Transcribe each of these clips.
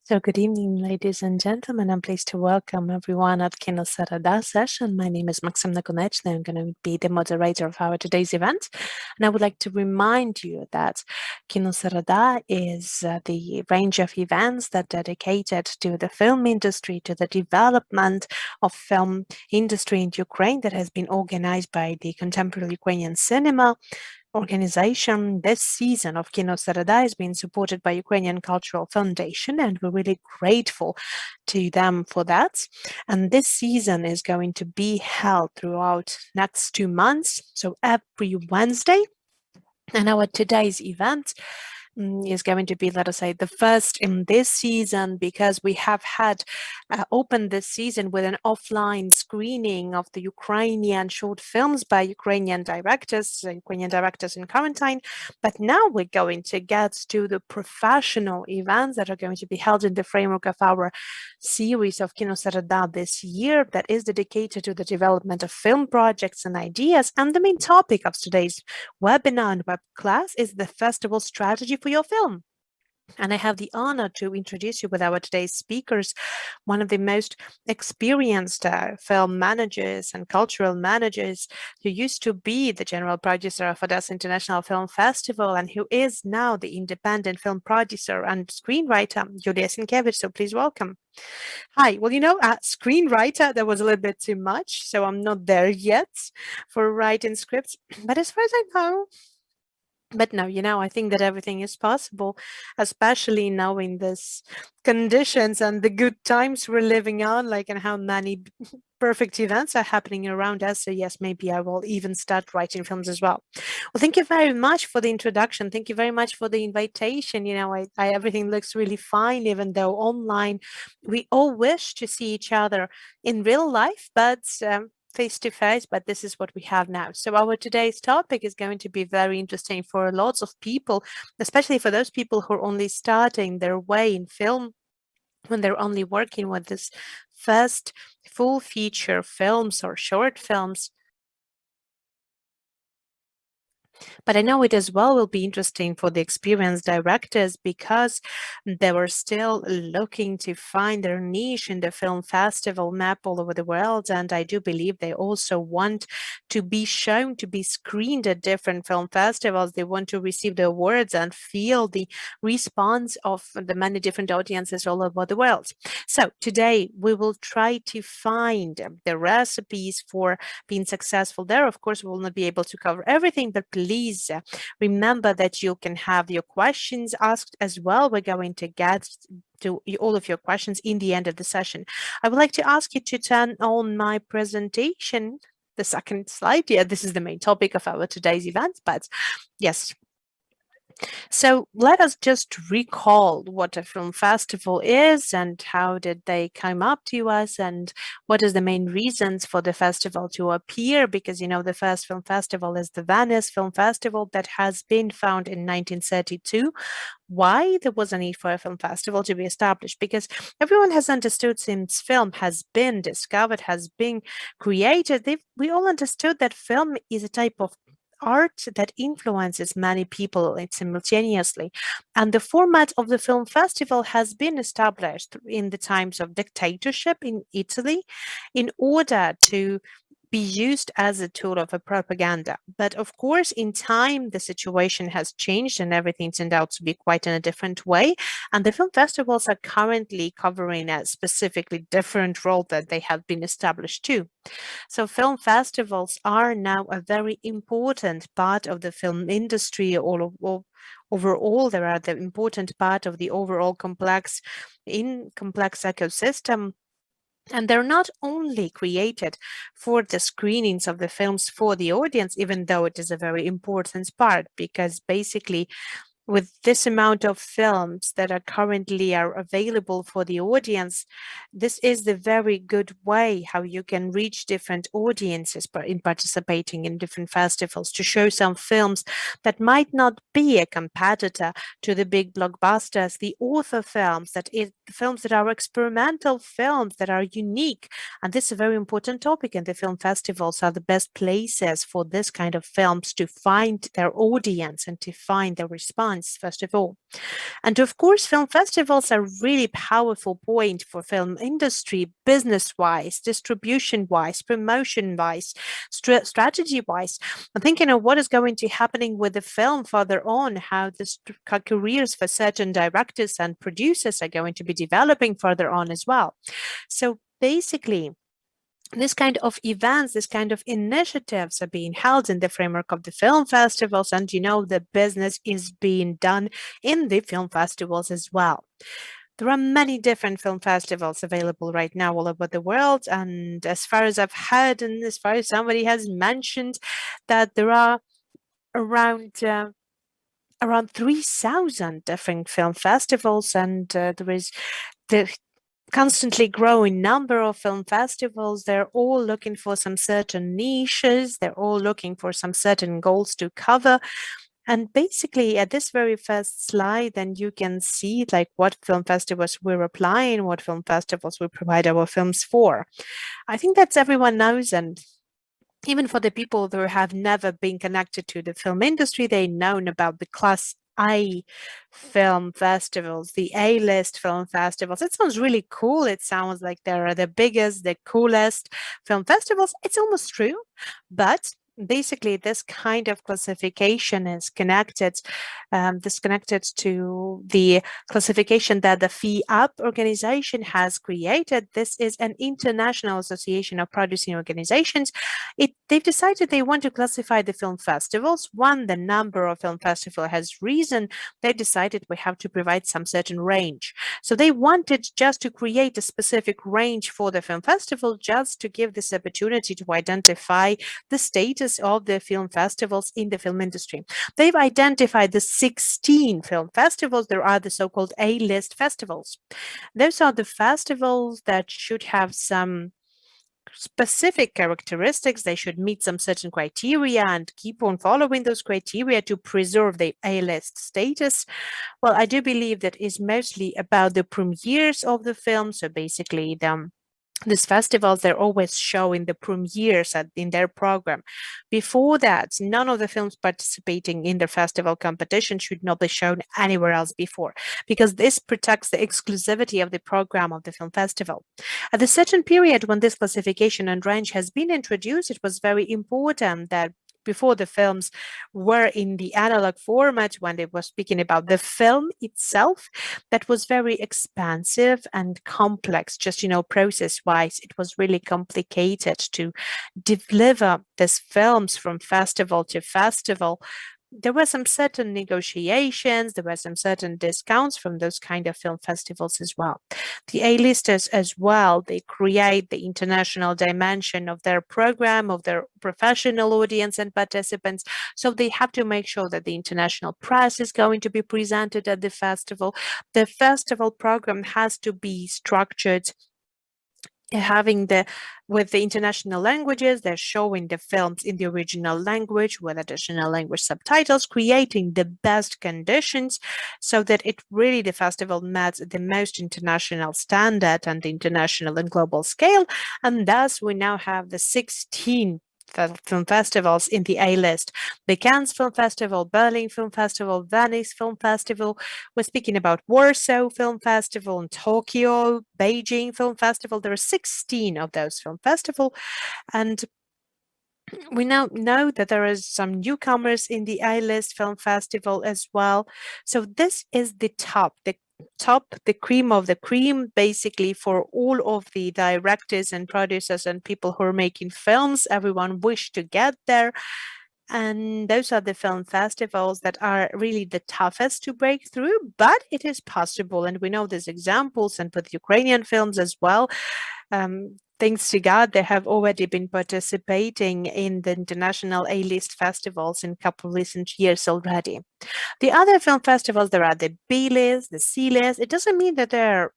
So good evening, ladies and gentlemen. I'm pleased to welcome everyone at Kinosereda session. My name is Maxim Nakonechny. I'm going to be the moderator of our today's event. And I would like to remind you that Kinosereda is the range of events that dedicated to the film industry, to the development of film industry in Ukraine that has been organized by the Contemporary Ukrainian Cinema organization. This season of Kinosereda is being supported by Ukrainian Cultural Foundation, and we're really grateful to them for that. And this season is going to be held throughout next 2 months, so every Wednesday. And our today's event is going to be, let us say, the first in this season, because we have had opened this season with an offline screening of the Ukrainian short films by Ukrainian directors in quarantine. But now we're going to get to the professional events that are going to be held in the framework of our series of Kinosereda this year that is dedicated to the development of film projects and ideas. And the main topic of today's webinar and web class is the festival strategy for your film. And I have the honor to introduce you with our today's speakers, one of the most experienced film managers and cultural managers who used to be the general producer of Odessa International Film Festival and who is now the independent film producer and screenwriter, Julia Sienkiewicz. So please welcome. Hi. Well, screenwriter, that was a little bit too much, so I'm not there yet for writing scripts. But as far as I know, no, I think that everything is possible, especially knowing this conditions and the good times we're living on, like, and how many perfect events are happening around us. So yes, maybe I will even start writing films as well. Well, thank you very much for the introduction. Thank you very much for the invitation. Everything looks really fine, even though online we all wish to see each other in real life, but face to face, but this is what we have now. So our today's topic is going to be very interesting for lots of people, especially for those people who are only starting their way in film, when they're only working with this first full feature films or short films. But I know it as well will be interesting for the experienced directors because they were still looking to find their niche in the film festival map all over the world. And I do believe they also want to be shown, to be screened at different film festivals. They want to receive the awards and feel the response of the many different audiences all over the world. So today we will try to find the recipes for being successful there. Of course, we will not be able to cover everything, but please remember that you can have your questions asked as well. We're going to get to all of your questions in the end of the session. I would like to ask you to turn on my presentation, the second slide. Yeah, this is the main topic of our today's event, but yes. So let us just recall what a film festival is and how did they come up to us and what is the main reasons for the festival to appear, because the first film festival is the Venice Film Festival that has been found in 1932. Why there was a need for a film festival to be established? Because everyone has understood since film has been discovered, has been created, we all understood that film is a type of art that influences many people simultaneously. And the format of the film festival has been established in the times of dictatorship in Italy in order to be used as a tool of a propaganda. But of course, in time, the situation has changed and everything turned out to be quite in a different way. And the film festivals are currently covering a specifically different role that they have been established too. So film festivals are now a very important part of the film industry overall. They are the important part of the overall complex ecosystem. And they're not only created for the screenings of the films for the audience, even though it is a very important part, because basically with this amount of films that are currently available for the audience, this is the very good way how you can reach different audiences in participating in different festivals, to show some films that might not be a competitor to the big blockbusters, the author films, films that are experimental films that are unique. And this is a very important topic, and the film festivals are the best places for this kind of films to find their audience and to find their response. advance, first of all. And of course, film festivals are really powerful point for film industry, business-wise, distribution-wise, promotion-wise, strategy-wise. I'm thinking of what is going to happening with the film further on, how the careers for certain directors and producers are going to be developing further on as well. So basically, this kind of events, this kind of initiatives are being held in the framework of the film festivals, and the business is being done in the film festivals as well. There are many different film festivals available right now all over the world, and as far as I've heard, and as far as somebody has mentioned, that there are around around 3,000 different film festivals, and there is the constantly growing number of film festivals. They're all looking for some certain niches. They're all looking for some certain goals to cover. And basically, at this very first slide, then you can see like what film festivals we're applying, what film festivals we provide our films for. I think that's everyone knows, and even for the people who have never been connected to the film industry, they known about the Class I film festivals, the A-list film festivals. It sounds really cool. It sounds like they're the biggest, the coolest film festivals. It's almost true, but basically this kind of classification is connected to the classification that the FIAP organization has created. This is an international association of producing organizations. They've decided they want to classify the film festivals. One, the number of film festival has risen. They've decided we have to provide some certain range. So they wanted just to create a specific range for the film festival, just to give this opportunity to identify the status of the film festivals in the film industry. They've identified the 16 film festivals. There are the so-called A-list festivals. Those are the festivals that should have some specific characteristics. They should meet some certain criteria and keep on following those criteria to preserve the A-list status. Well, I do believe that is mostly about the premieres of the film. So basically, these festivals, they're always showing the premieres in their program. Before that, none of the films participating in the festival competition should not be shown anywhere else before, because this protects the exclusivity of the program of the film festival. At a certain period when this classification and range has been introduced, it was very important that before the films were in the analog format, when they were speaking about the film itself, that was very expansive and complex. Just, process-wise, it was really complicated to deliver these films from festival to festival. There were some certain negotiations, there were some certain discounts from those kind of film festivals as well. The A-listers as well, they create the international dimension of their program, of their professional audience and participants. So they have to make sure that the international press is going to be presented at the festival. The festival program has to be structured with the international languages. They're showing the films in the original language with additional language subtitles, creating the best conditions so that the festival met the most international standard and the international and global scale. And thus we now have the 16 film festivals in the A-list: the Cannes Film Festival, Berlin Film Festival, Venice Film Festival. We're speaking about Warsaw Film Festival and Tokyo, Beijing Film Festival. There are 16 of those film festivals, and we now know that there is some newcomers in the A-list film festival as well. So this is the the cream of the cream, basically, for all of the directors and producers and people who are making films. Everyone wish to get there. And those are the film festivals that are really the toughest to break through, but it is possible. And we know there's examples, and with Ukrainian films as well. Thanks to God, they have already been participating in the international A-list festivals in a couple of recent years already. The other film festivals, there are the B-list, the C-list. It doesn't mean that they're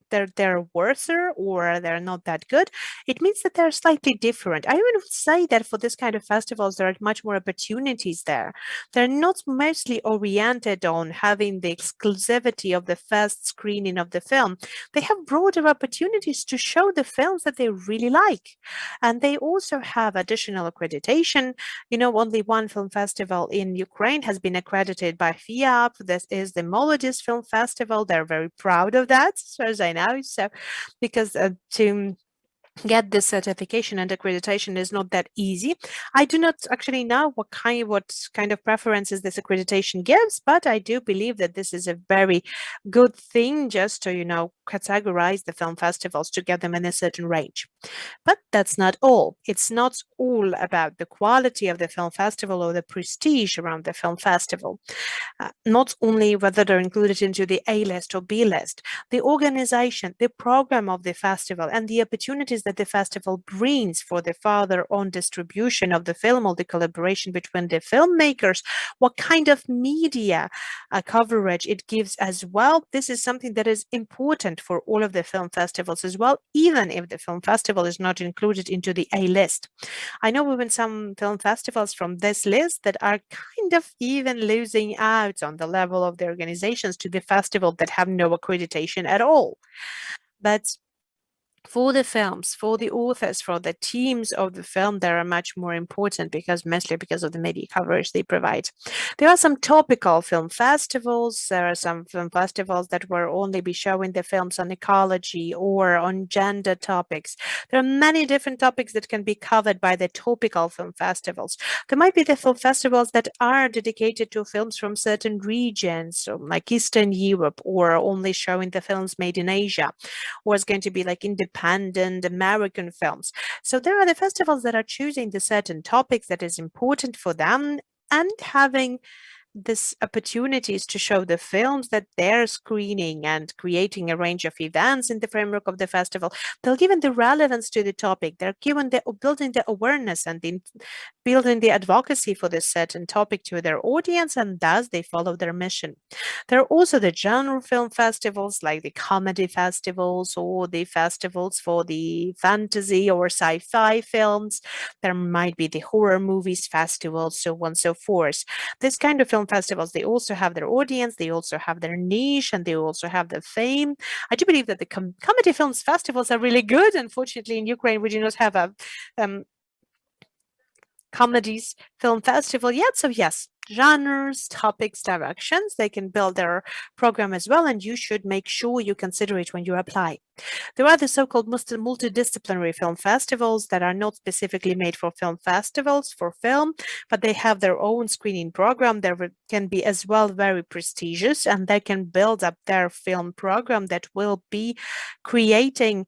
they're worse or they're not that good. It means that they're slightly different. I even would say that for this kind of festivals, there are much more opportunities there. They're not mostly oriented on having the exclusivity of the first screening of the film. They have broader opportunities to show the films that they really like. And they also have additional accreditation. Only one film festival in Ukraine has been accredited by FIAP. This is the Molodys Film Festival. They're very proud of that, as far as I know. So, because to get this certification and accreditation is not that easy. I do not actually know what kind of preferences this accreditation gives, but I do believe that this is a very good thing just to, categorize the film festivals to get them in a certain range. But that's not all. It's not all about the quality of the film festival or the prestige around the film festival. Not only whether they're included into the A list or B list, the organization, the program of the festival, and the opportunities that the festival brings for the further on distribution of the film or the collaboration between the filmmakers, what kind of media coverage it gives as well. This is something that is important for all of the film festivals as well, even if the film festival is not included into the A list. I know even some film festivals from this list that are kind of even losing out on the level of the organizations to the festival that have no accreditation at all. But for the films, for the authors, for the teams of the film, they are much more important mostly because of the media coverage they provide. There are some topical film festivals. There are some film festivals that will only be showing the films on ecology or on gender topics. There are many different topics that can be covered by the topical film festivals. There might be the film festivals that are dedicated to films from certain regions, so like Eastern Europe, or only showing the films made in Asia, or it's going to be like independent American films. So there are the festivals that are choosing the certain topics that is important for them and having this opportunities to show the films that they're screening and creating a range of events in the framework of the festival. They're given the relevance to the topic. They're given the building the awareness and building the advocacy for this certain topic to their audience, and thus they follow their mission. There are also the genre film festivals like the comedy festivals or the festivals for the fantasy or sci-fi films. There might be the horror movies festivals, so on and so forth. This kind of film festivals, they also have their audience, they also have their niche, and they also have the fame. I do believe that the comedy films festivals are really good. Unfortunately, in Ukraine, we do not have a um, comedies film festival yet. So yes, genres, topics, directions, they can build their program as well, and you should make sure you consider it when you apply. There are the so-called multidisciplinary film festivals that are not specifically made for film festivals for film, but they have their own screening program. They can be as well very prestigious, and they can build up their film program that will be creating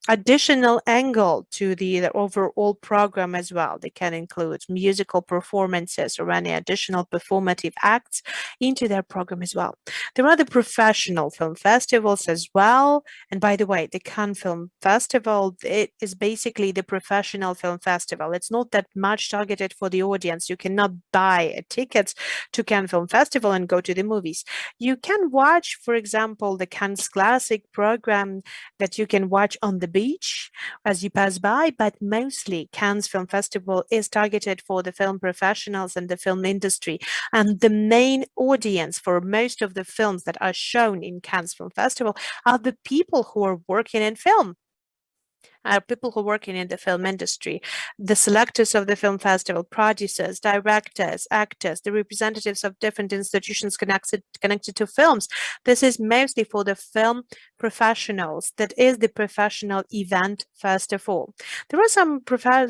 additional angle to the overall program as well. They can include musical performances or any additional performative acts into their program as well. There are the professional film festivals as well. And by the way, the Cannes Film Festival, it is basically the professional film festival. It's not that much targeted for the audience. You cannot buy a ticket to Cannes Film Festival and go to the movies. You can watch, for example, the Cannes Classic program that you can watch on the beach as you pass by, but mostly Cannes Film Festival is targeted for the film professionals and the film industry. And the main audience for most of the films that are shown in Cannes Film Festival are the people who are working in film. People who are working in the film industry, the selectors of the film festival, producers, directors, actors, the representatives of different institutions connected to films. This is mostly for the film professionals. That is the professional event, first of all. There are some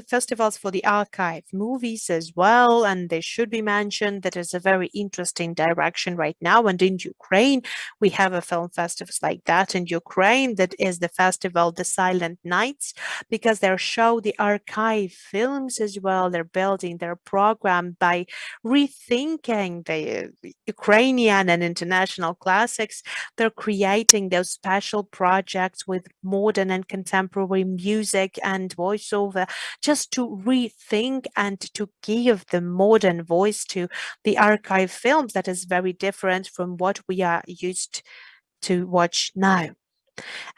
festivals for the archive movies as well, and they should be mentioned. That is a very interesting direction right now. And in Ukraine, we have a film festival like that in Ukraine. That is the festival, The Silent Nights, because they show the archive films as well. They're building their program by rethinking the Ukrainian and international classics. They're creating those special projects with modern and contemporary music and voiceover just to rethink and to give the modern voice to the archive films that is very different from what we are used to watch now.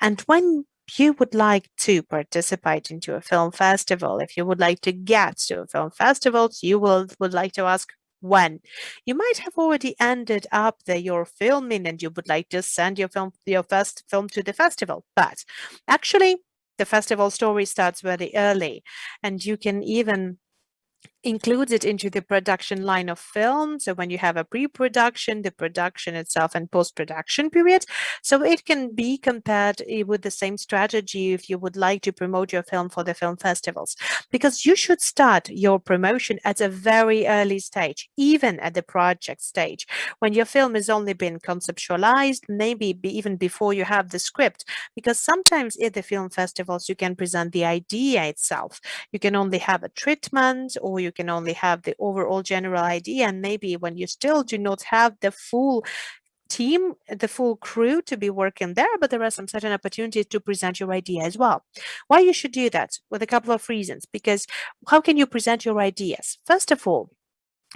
And when you would like to participate into a film festival, if you would like to get to a film festival, you would like to ask when. You might have already ended up there your filming and you would like to send your first film to the festival. But actually, the festival story starts very early, and you can even includes it into the production line of film. So when you have a pre-production, the production itself, and post-production period, so it can be compared with the same strategy if you would like to promote your film for the film festivals, because you should start your promotion at a very early stage, even at the project stage, when your film has only been conceptualized, maybe even before you have the script, because sometimes at the film festivals you can present the idea itself. You can only have a treatment, or you can only have the overall general idea. And maybe when you still do not have the full team, the full crew to be working there, but there are some certain opportunities to present your idea as well. Why you should do that? With a couple of reasons. Because how can you present your ideas? First of all,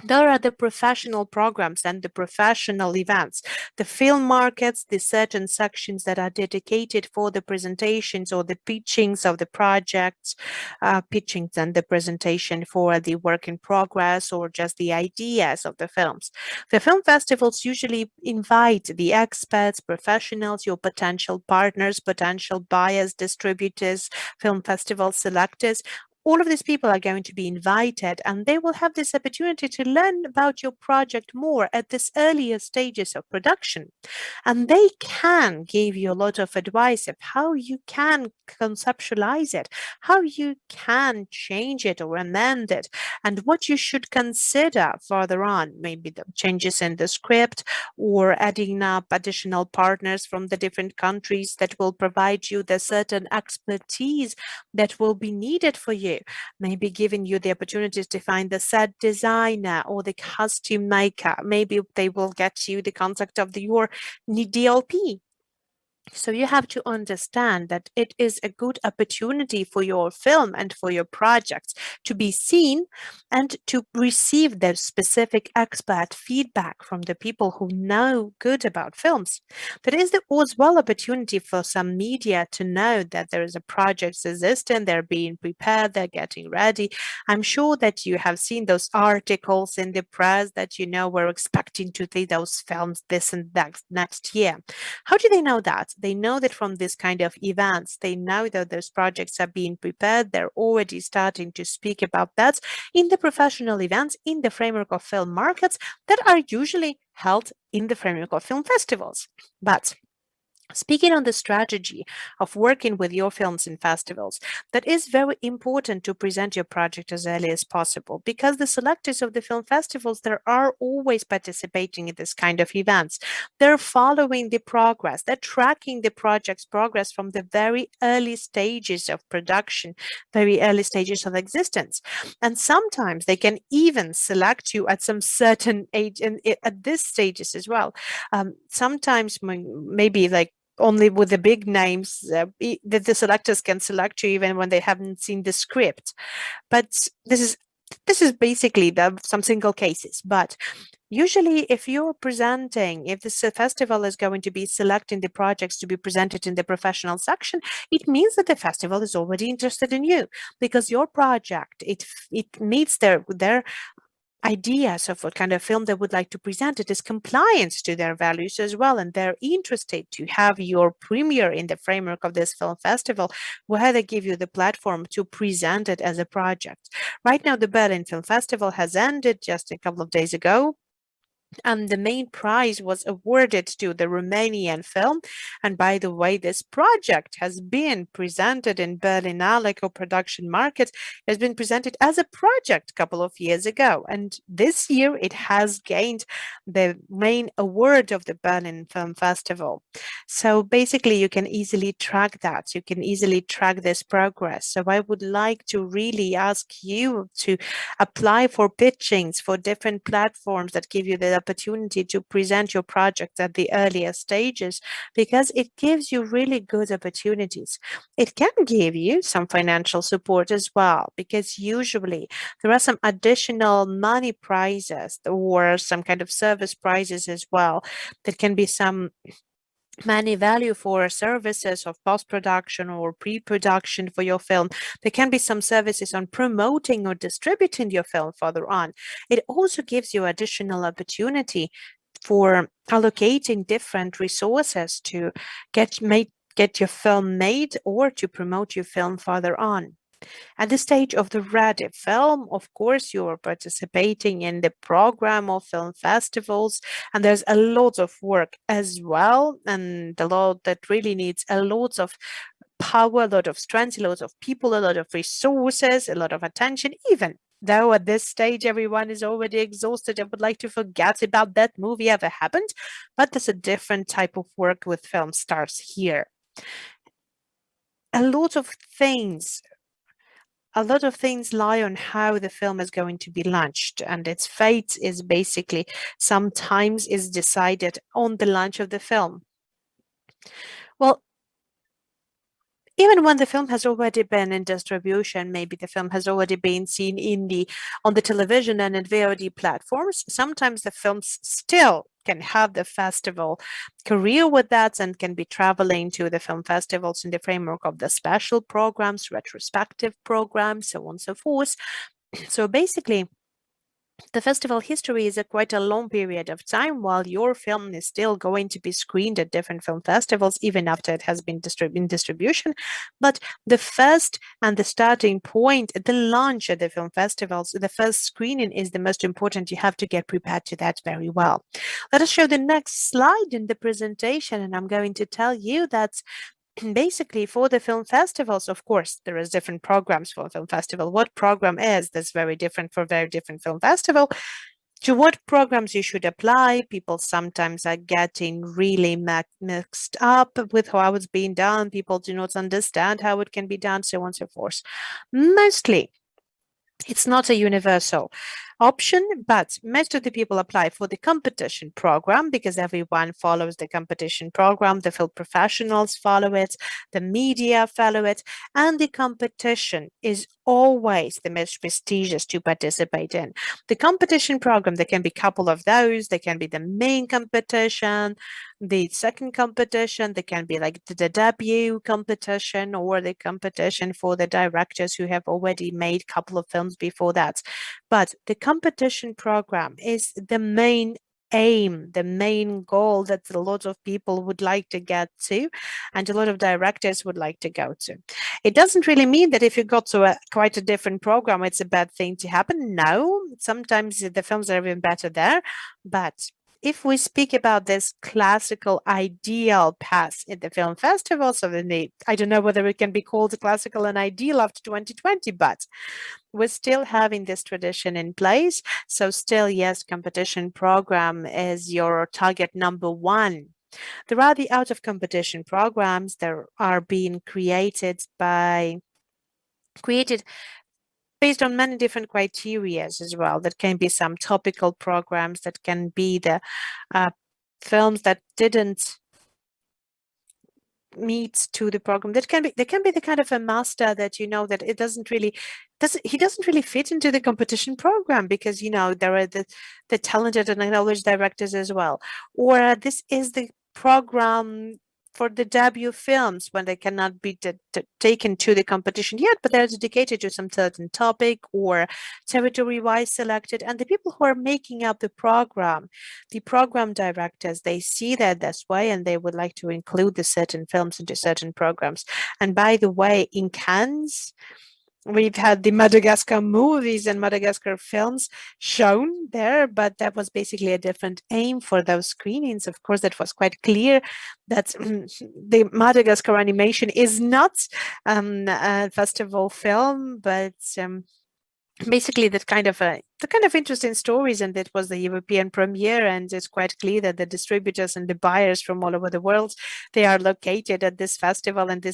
there are the professional programs and the professional events, the film markets, the certain sections that are dedicated for the presentations or the pitchings of the projects, pitchings and the presentation for the work in progress or just the ideas of the films. The film festivals usually invite the experts, professionals, your potential partners, potential buyers, distributors, film festival selectors. All of these people are going to be invited, and they will have this opportunity to learn about your project more at this earlier stages of production. And they can give you a lot of advice of how you can conceptualize it, how you can change it or amend it, and what you should consider further on, maybe the changes in the script or adding up additional partners from the different countries that will provide you the certain expertise that will be needed for you, maybe giving you the opportunities to find the set designer or the costume maker. Maybe they will get you the contact of your DLP. So you have to understand that it is a good opportunity for your film and for your projects to be seen and to receive the specific expert feedback from the people who know good about films. There is as well opportunity for some media to know that there is a project existing, they're being prepared, they're getting ready. I'm sure that you have seen those articles in the press that we're expecting to see those films this and that next year. How do they know that? They know that from this kind of events. They know that those projects are being prepared. They're already starting to speak about that in the professional events in the framework of film markets that are usually held in the framework of film festivals. But speaking on the strategy of working with your films in festivals, that is very important to present your project as early as possible, because the selectors of the film festivals, they are always participating in this kind of events. They're following the progress, they're tracking the project's progress from the very early stages of production, very early stages of existence. And sometimes they can even select you at some certain age and at this stages as well. Sometimes maybe like only with the big names that the selectors can select you even when they haven't seen the script. But this is basically some single cases. But usually, if you're presenting, if this festival is going to be selecting the projects to be presented in the professional section, it means that the festival is already interested in you, because your project it meets their ideas of what kind of film they would like to present. It is compliance to their values as well, and they're interested to have your premiere in the framework of this film festival, where they give you the platform to present it as a project. Right now, the Berlin Film Festival has ended just a couple of days ago, and the main prize was awarded to the Romanian film. And by the way, this project has been presented in Berlinale co-production market, has been presented as a project a couple of years ago. And this year it has gained the main award of the Berlin Film Festival. So basically you can easily track that. You can easily track this progress. So I would like to really ask you to apply for pitchings for different platforms that give you the opportunity to present your project at the earlier stages, because it gives you really good opportunities. It can give you some financial support as well, because usually there are some additional money prizes or some kind of service prizes as well. That can be some many value for services of post-production or pre-production for your film. There can be some services on promoting or distributing your film further on. It also gives you additional opportunity for allocating different resources to get your film made or to promote your film further on. At the stage of the ready film, of course, you are participating in the program of film festivals, and there's a lot of work as well, and a lot that really needs a lot of power, a lot of strength, a lot of people, a lot of resources, a lot of attention, even though at this stage everyone is already exhausted and would like to forget about that movie ever happened. But there's a different type of work with film stars here. A lot of things a lot of things lie on how the film is going to be launched, and its fate is basically sometimes is decided on the launch of the film. Well, even when the film has already been in distribution, maybe the film has already been seen on the television and in VOD platforms, sometimes the films still can have the festival career with that and can be traveling to the film festivals in the framework of the special programs, retrospective programs, so on and so forth. So basically, the festival history is quite a long period of time while your film is still going to be screened at different film festivals even after it has been in distribution. But the first and the starting point, the launch at the film festivals, the first screening is the most important. You have to get prepared to that very well. Let us show the next slide in the presentation, and I'm going to tell you that basically for the film festivals, of course, there is different programs for a film festival. What program is that's very different for very different film festival. To what programs you should apply, people sometimes are getting really mixed up with how it's being done. People do not understand how it can be done, so on and so forth. Mostly it's not a universal option, but most of the people apply for the competition program because everyone follows the competition program. The film professionals follow it, the media follow it, and the competition is always the most prestigious to participate in. The competition program, there can be a couple of those. There can be the main competition, the second competition, there can be like the debut competition or the competition for the directors who have already made a couple of films before that. But the competition program is the main aim, the main goal that a lot of people would like to get to and a lot of directors would like to go to. It doesn't really mean that if you got to quite a different program, it's a bad thing to happen. No, sometimes the films are even better there. But if we speak about this classical ideal path in the film festival, so I don't know whether it can be called classical and ideal after 2020, but we're still having this tradition in place. So still, yes, competition program is your target number one. There are the out of competition programs that are being created based on many different criteria as well. That can be some topical programs, that can be the films that didn't meet to the program. That can be the kind of a master that that it doesn't really fit into the competition program because there are the talented and acknowledged directors as well. Or this is the program for the debut films when they cannot be taken to the competition yet, but they're dedicated to some certain topic or territory-wise selected. And the people who are making up the program directors, they see that this way and they would like to include the certain films into certain programs. And by the way, in Cannes, we've had the Madagascar movies and Madagascar films shown there, but that was basically a different aim for those screenings. Of course, that was quite clear that the Madagascar animation is not a festival film, but basically the kind of interesting stories, and it was the European premiere, and it's quite clear that the distributors and the buyers from all over the world, they are located at this festival and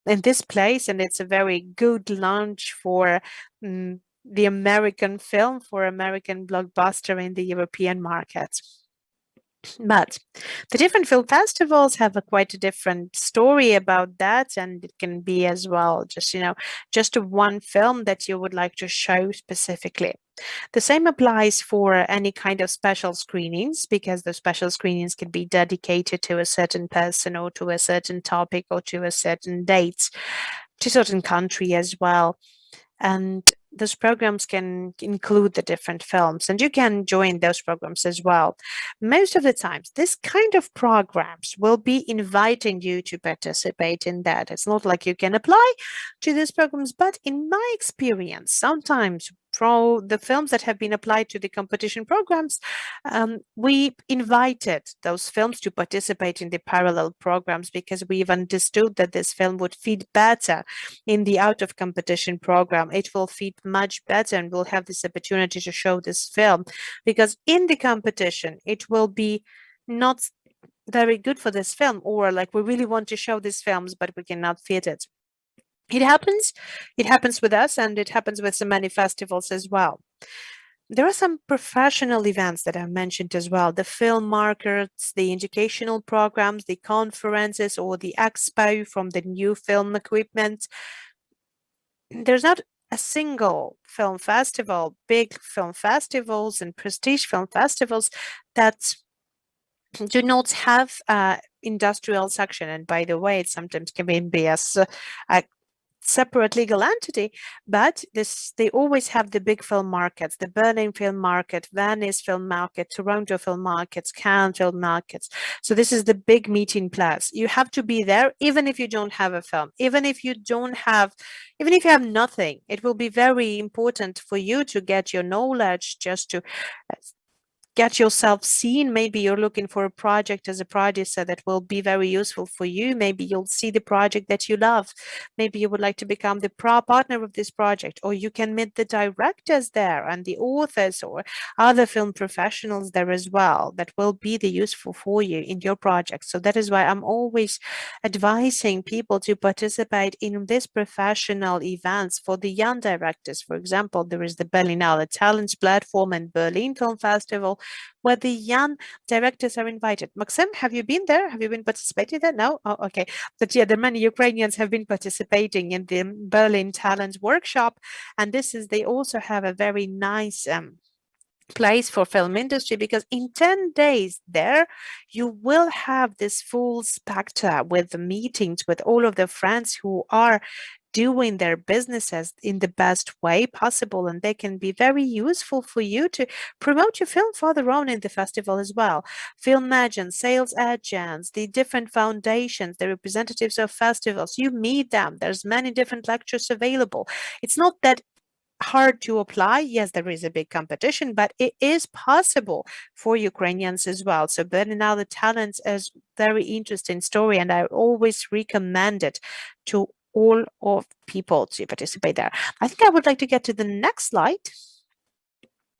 in this place, and it's a very good launch for the American film, for American blockbuster in the European market. But the different film festivals have a quite a different story about that, and it can be as well just one film that you would like to show specifically. The same applies for any kind of special screenings, because the special screenings can be dedicated to a certain person or to a certain topic or to a certain date, to a certain country as well. And those programs can include the different films, and you can join those programs as well. Most of the times, this kind of programs will be inviting you to participate in that. It's not like you can apply to these programs, but in my experience, sometimes for the films that have been applied to the competition programs, we invited those films to participate in the parallel programs because we've understood that this film would fit better in the out of competition program. It will fit much better, and we'll have this opportunity to show this film, because in the competition it will be not very good for this film, or like we really want to show these films but we cannot fit it. It happens with us, and it happens with so many festivals as well. There are some professional events that I mentioned as well: the film markets, the educational programs, the conferences, or the expo from the new film equipment. There's not a single film festival, big film festivals and prestige film festivals, that do not have a industrial section. And by the way, it sometimes can be a separate legal entity, but they always have the big film markets: the Berlin film market, Venice film market, Toronto film markets, Cannes film markets. So this is the big meeting place. You have to be there, even if you don't have a film, even if you have nothing. It will be very important for you to get your knowledge, just to get yourself seen. Maybe you're looking for a project as a producer that will be very useful for you. Maybe you'll see the project that you love. Maybe you would like to become the partner of this project, or you can meet the directors there and the authors or other film professionals there as well, that will be the useful for you in your project. So that is why I'm always advising people to participate in these professional events for the young directors. For example, there is the Berlinale Talents platform and Berlin Film Festival, where the young directors are invited. Maxim, have you been there? Have you been participating there? No? Oh, okay. But yeah, the many Ukrainians have been participating in the Berlin Talent Workshop. And they also have a very nice place for film industry, because in 10 days there you will have this full spectrum with the meetings with all of the friends who are doing their businesses in the best way possible, and they can be very useful for you to promote your film further on in the festival as well. Film agents, sales agents, the different foundations, the representatives of festivals, you meet them. There's many different lectures available. It's not that hard to apply. Yes, there is a big competition, but it is possible for Ukrainians as well. So Berlinale Talents is very interesting story, and I always recommend it to all of people to participate there. I think I would like to get to the next slide.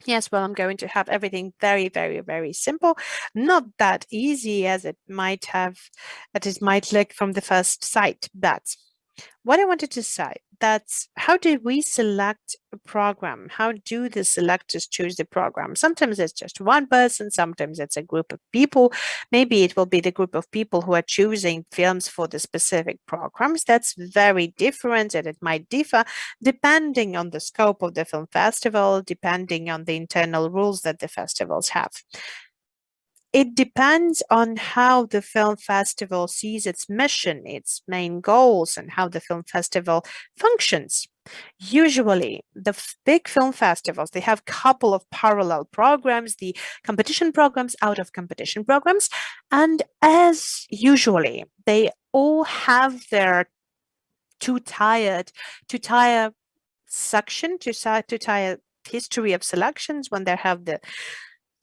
Yes, well, I'm going to have everything very, very, very simple. Not that easy as it might look from the first sight, but what I wanted to say, that's how do we select a program? How do the selectors choose the program? Sometimes it's just one person, sometimes it's a group of people. Maybe it will be the group of people who are choosing films for the specific programs. That's very different, and it might differ depending on the scope of the film festival, depending on the internal rules that the festivals have. It depends on how the film festival sees its mission, its main goals, and how the film festival functions. Usually, the big film festivals, they have a couple of parallel programs, the competition programs, out of competition programs, and as usually, they all have their two-tier section, two-tier history of selections, when they have the,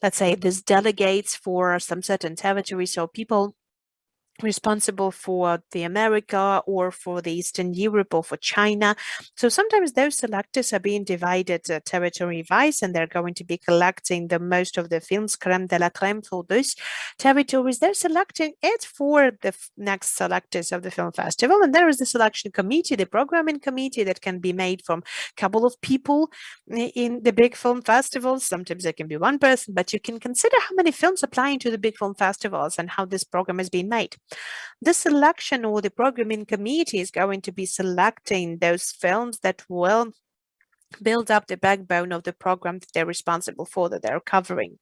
let's say, these delegates for some certain territory. So people responsible for the America or for the Eastern Europe or for China. So sometimes those selectors are being divided territory-wise, and they're going to be collecting the most of the films, creme de la creme, for those territories. They're selecting it for the next selectors of the film festival. And there is the selection committee, the programming committee, that can be made from a couple of people in the big film festivals. Sometimes it can be one person, but you can consider how many films applying to the big film festivals and how this program is being made. The selection or the programming committee is going to be selecting those films that will build up the backbone of the program that they're responsible for, that they're covering.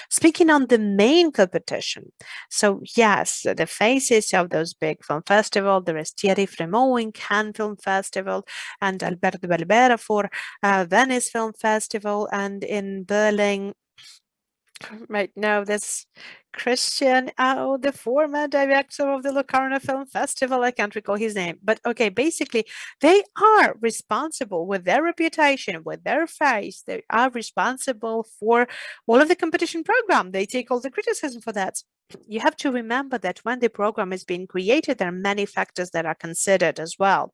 Speaking on the main competition, so yes, the faces of those big film festivals, there is Thierry Fremont in Cannes Film Festival and Alberto Barbera for Venice Film Festival, and in Berlin right now, this Christian, the former director of the Locarno Film Festival, I can't recall his name, but okay, basically, they are responsible with their reputation, with their face. They are responsible for all of the competition program. They take all the criticism for that. You have to remember that when the program is being created, there are many factors that are considered as well.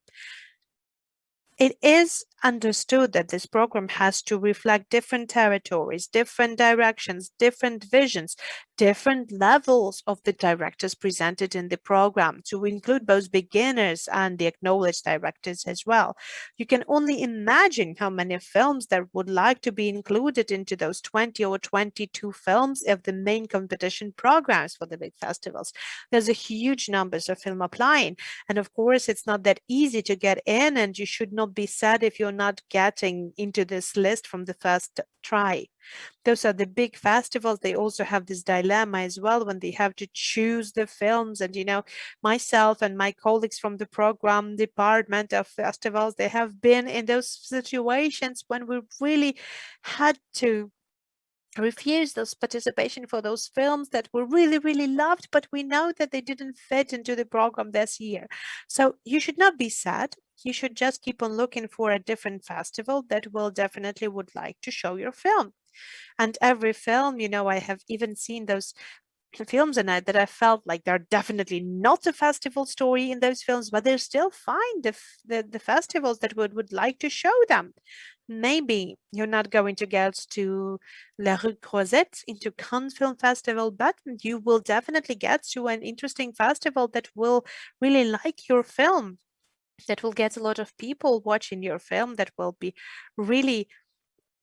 It is understood that this program has to reflect different territories, different directions, different visions, different levels of the directors presented in the program, to include both beginners and the acknowledged directors as well. You can only imagine how many films there would like to be included into those 20 or 22 films of the main competition programs for the big festivals. There's a huge numbers of film applying. And of course, it's not that easy to get in, and you should not be sad if you're not getting into this list from the first try. Those are the big festivals. They also have this dilemma as well when they have to choose the films. And, myself and my colleagues from the program department of festivals, they have been in those situations when we really had to refuse those participation for those films that were really, really loved, but we know that they didn't fit into the program this year. So you should not be sad. You should just keep on looking for a different festival that will definitely would like to show your film. And every film, I have even seen those films in it that I felt like they're definitely not a festival story in those films, but they're still fine. The festivals that would like to show them. Maybe you're not going to get to La Rue Croisette into Cannes Film Festival, but you will definitely get to an interesting festival that will really like your film, that will get a lot of people watching your film, really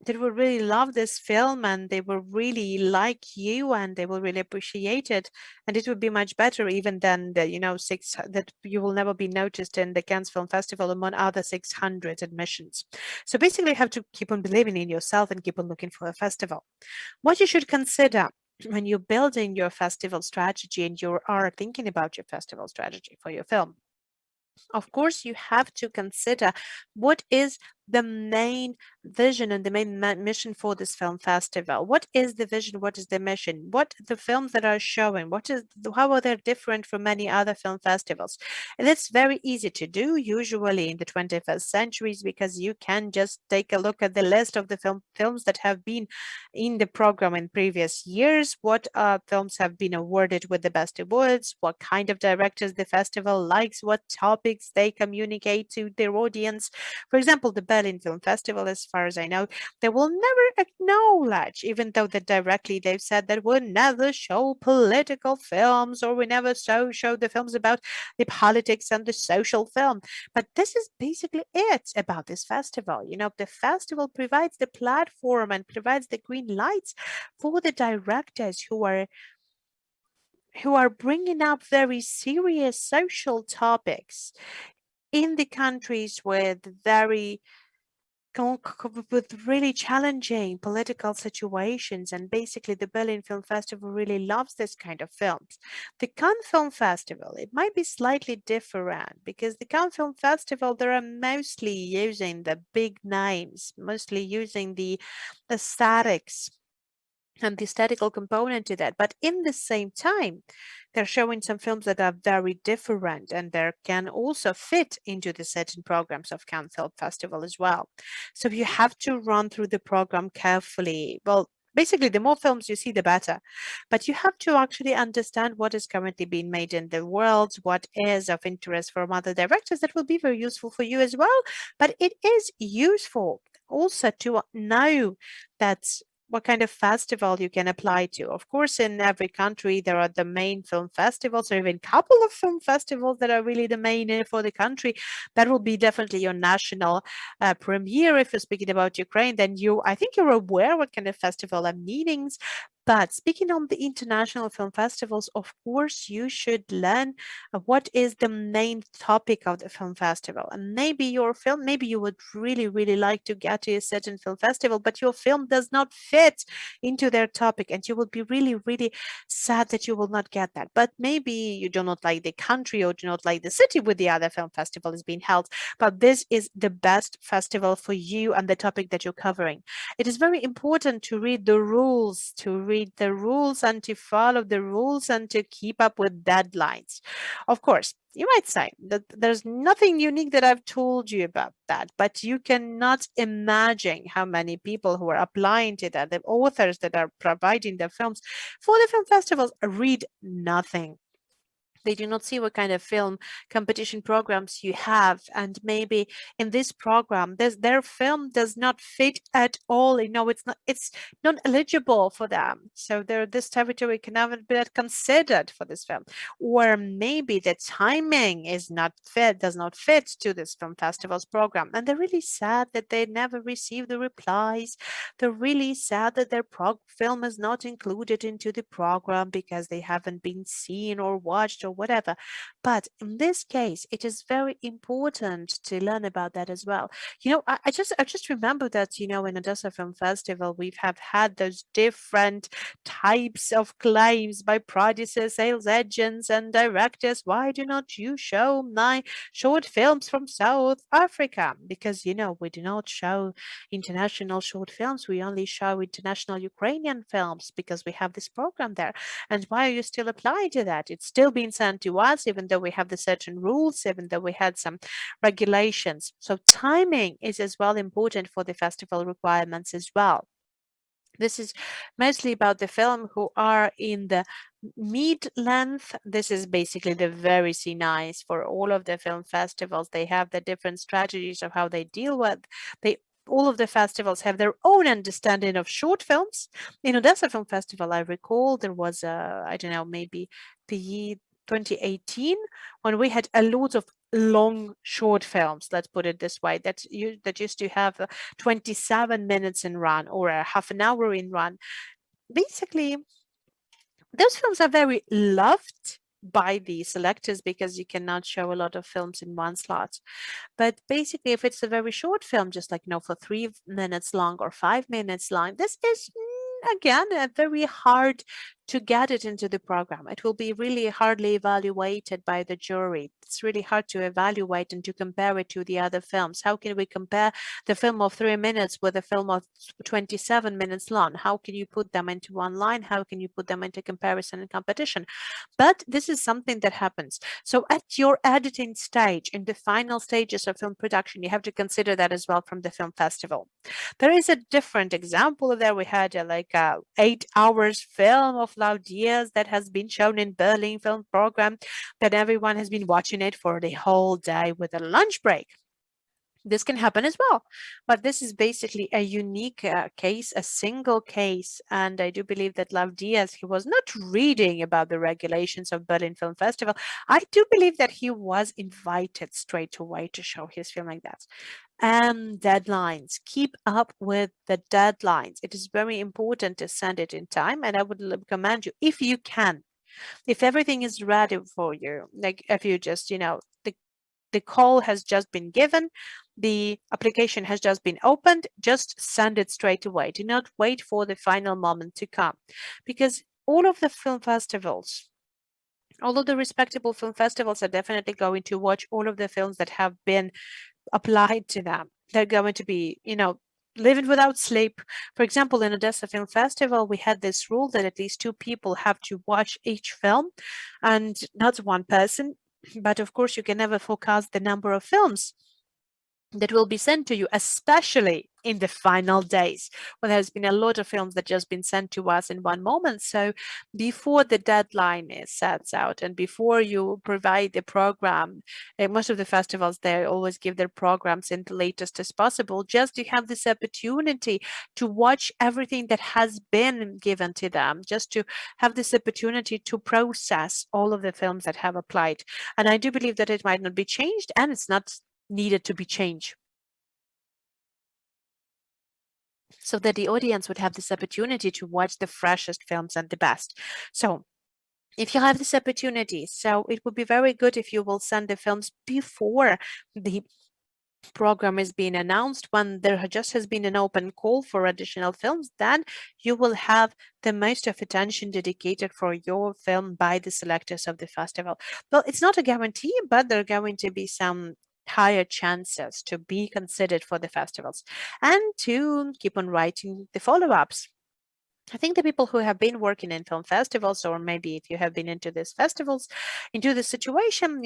that will really love this film, and they will really like you, and they will really appreciate it, and it would be much better even than the six that you will never be noticed in the Cannes Film Festival among other 600 admissions. So basically you have to keep on believing in yourself and keep on looking for a festival. What you should consider when you're building your festival strategy and you are thinking about your festival strategy for your film, of course, you have to consider what is the main vision and the main mission for this film festival. What is the vision? What is the mission? What the films that are showing? How are they different from many other film festivals? And it's very easy to do, usually in the 21st centuries, because you can just take a look at the list of the films that have been in the program in previous years. What films have been awarded with the best awards? What kind of directors the festival likes? What topics they communicate to their audience? For example, the Berlin Film Festival, as far as I know, they will never acknowledge, even though that directly they've said that we'll never show political films, or we never show the films about the politics and the social film. But this is basically it about this festival. The festival provides the platform and provides the green lights for the directors who are bringing up very serious social topics in the countries with really challenging political situations. And basically the Berlin Film Festival really loves this kind of films. The Cannes Film Festival, it might be slightly different, because the Cannes Film Festival, they are mostly using the big names, mostly using the aesthetics and the aesthetical component to that. But in the same time, they're showing some films that are very different, and they can also fit into the certain programs of Cannes Film Festival as well. So you have to run through the program carefully. Well, basically, the more films you see, the better. But you have to actually understand what is currently being made in the world, what is of interest from other directors. That will be very useful for you as well. But it is useful also to know that what kind of festival you can apply to. Of course, in every country, there are the main film festivals, or even couple of film festivals that are really the main for the country. That will be definitely your national premiere. If you're speaking about Ukraine, then I think you're aware what kind of festival I'm meaning. But speaking on the international film festivals, of course, you should learn what is the main topic of the film festival. And maybe your film, maybe you would really, really like to get to a certain film festival, but your film does not fit into their topic. And you will be really, really sad that you will not get that. But maybe you do not like the country or do not like the city where the other film festival is being held. But this is the best festival for you and the topic that you're covering. It is very important to read the rules, and to follow the rules and to keep up with deadlines. Of course, you might say that there's nothing unique that I've told you about that, but you cannot imagine how many people who are applying to that, the authors that are providing the films for the film festivals, read nothing. They do not see what kind of film competition programs you have, and maybe in this program their film does not fit at all. It's not eligible for them, so this territory cannot be considered for this film. Or maybe the timing is not fit does not fit to this film festival's program, and they're really sad that they never receive the replies. They're really sad that their film is not included into the program because they haven't been seen or watched or whatever. But in this case, it is very important to learn about that as well. I just remember that, in Odessa Film Festival, we've have had those different types of claims by producers, sales agents, and directors. Why do not you show my short films from South Africa? Because, we do not show international short films. We only show international Ukrainian films because we have this program there. And why are you still applying to that? It's still being sent to us, even though we have the certain rules, even though we had some regulations. So timing is as well important for the festival requirements as well. This is mostly about the film who are in the mid length. This is basically the very nice for all of the film festivals. They have the different strategies of how they deal with. They all of the festivals have their own understanding of short films. In Odessa Film Festival, I recall there was I don't know, maybe the 2018, when we had a lot of long short films, let's put it this way, that used to have 27 minutes in run or a half an hour in run. Basically, those films are very loved by the selectors because you cannot show a lot of films in one slot. But basically, if it's a very short film, just like, for 3 minutes long or 5 minutes long, this is again very hard to get it into the program. It will be really hardly evaluated by the jury. It's really hard to evaluate and to compare it to the other films. How can we compare the film of 3 minutes with a film of 27 minutes long? How can you put them into one line? How can you put them into comparison and competition? But this is something that happens. So at your editing stage, in the final stages of film production, you have to consider that as well from the film festival. There is a different example there. We had like a 8 hours film of Loud Years that has been shown in Berlin film program, that everyone has been watching it for the whole day with a lunch break. This can happen as well, but this is basically a unique case, a single case. And I do believe that Lav Diaz, he was not reading about the regulations of Berlin Film Festival. I do believe that he was invited straight away to show his film like that. Deadlines, keep up with the deadlines. It is very important to send it in time, and I would recommend you, if you can, if everything is ready for you, like if you just, the call has just been given, the application has just been opened, just send it straight away. Do not wait for the final moment to come, because all of the film festivals, all of the respectable film festivals are definitely going to watch all of the films that have been applied to them. They're going to be, living without sleep. For example, in Odessa Film Festival, we had this rule that at least two people have to watch each film, and not one person. But of course, you can never forecast the number of films that will be sent to you, especially in the final days, when there's been a lot of films that just been sent to us in one moment. So before the deadline is sets out and before you provide the program, most of the festivals, they always give their programs in the latest as possible, just to have this opportunity to watch everything that has been given to them, just to have this opportunity to process all of the films that have applied. And I do believe that it might not be changed, and it's not needed to be changed. so that the audience would have this opportunity to watch the freshest films and the best. So if you have this opportunity, so it would be very good if you will send the films before the program is being announced. When there just has been an open call for additional films, then you will have the most of attention dedicated for your film by the selectors of the festival. Well, it's not a guarantee, but there are going to be some higher chances to be considered for the festivals and to keep on writing the follow-ups. I think the people who have been working in film festivals, or maybe if you have been into these festivals, into the situation,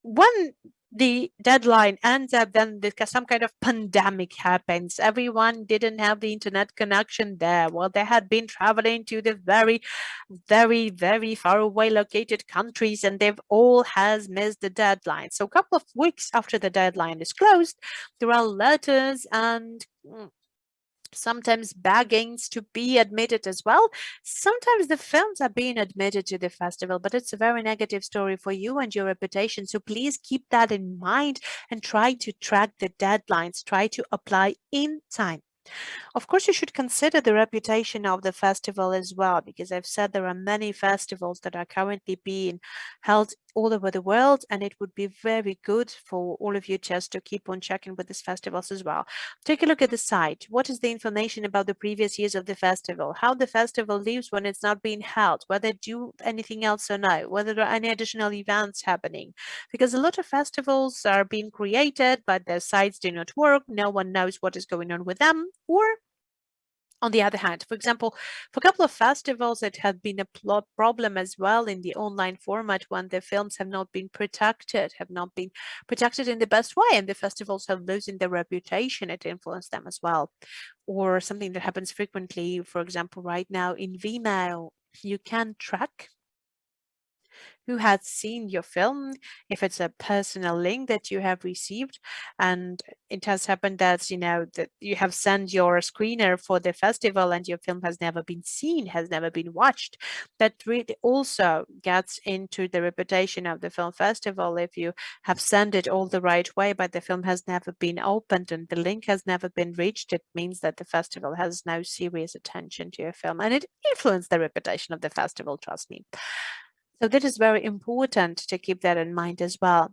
when the deadline ends up, then some kind of pandemic happens. Everyone didn't have the internet connection there. Well, they had been traveling to the very, very, very far away located countries, and they've all has missed the deadline. So a couple of weeks after the deadline is closed, there are letters and sometimes baggings to be admitted as well. Sometimes the films are being admitted to the festival, but it's a very negative story for you and your reputation. So please keep that in mind and try to track the deadlines, try to apply in time. Of course, you should consider the reputation of the festival as well, because I've said there are many festivals that are currently being held all over the world, and it would be very good for all of you just to keep on checking with these festivals as well. Take a look at the site. What is the information about the previous years of the festival? How the festival leaves when it's not being held? Whether do anything else or no? Whether there are any additional events happening? Because a lot of festivals are being created, but their sites do not work. No one knows what is going on with them, or on the other hand, for example, for a couple of festivals, it had been a problem as well in the online format when the films have not been protected in the best way, and the festivals have losing their reputation. It influenced them as well. Or something that happens frequently, for example, right now in Vimeo, you can track who has seen your film, if it's a personal link that you have received. And it has happened that, that you have sent your screener for the festival and your film has never been seen, has never been watched. That really also gets into the reputation of the film festival. If you have sent it all the right way, but the film has never been opened and the link has never been reached, it means that the festival has no serious attention to your film, and it influenced the reputation of the festival, trust me. So that is very important to keep that in mind as well.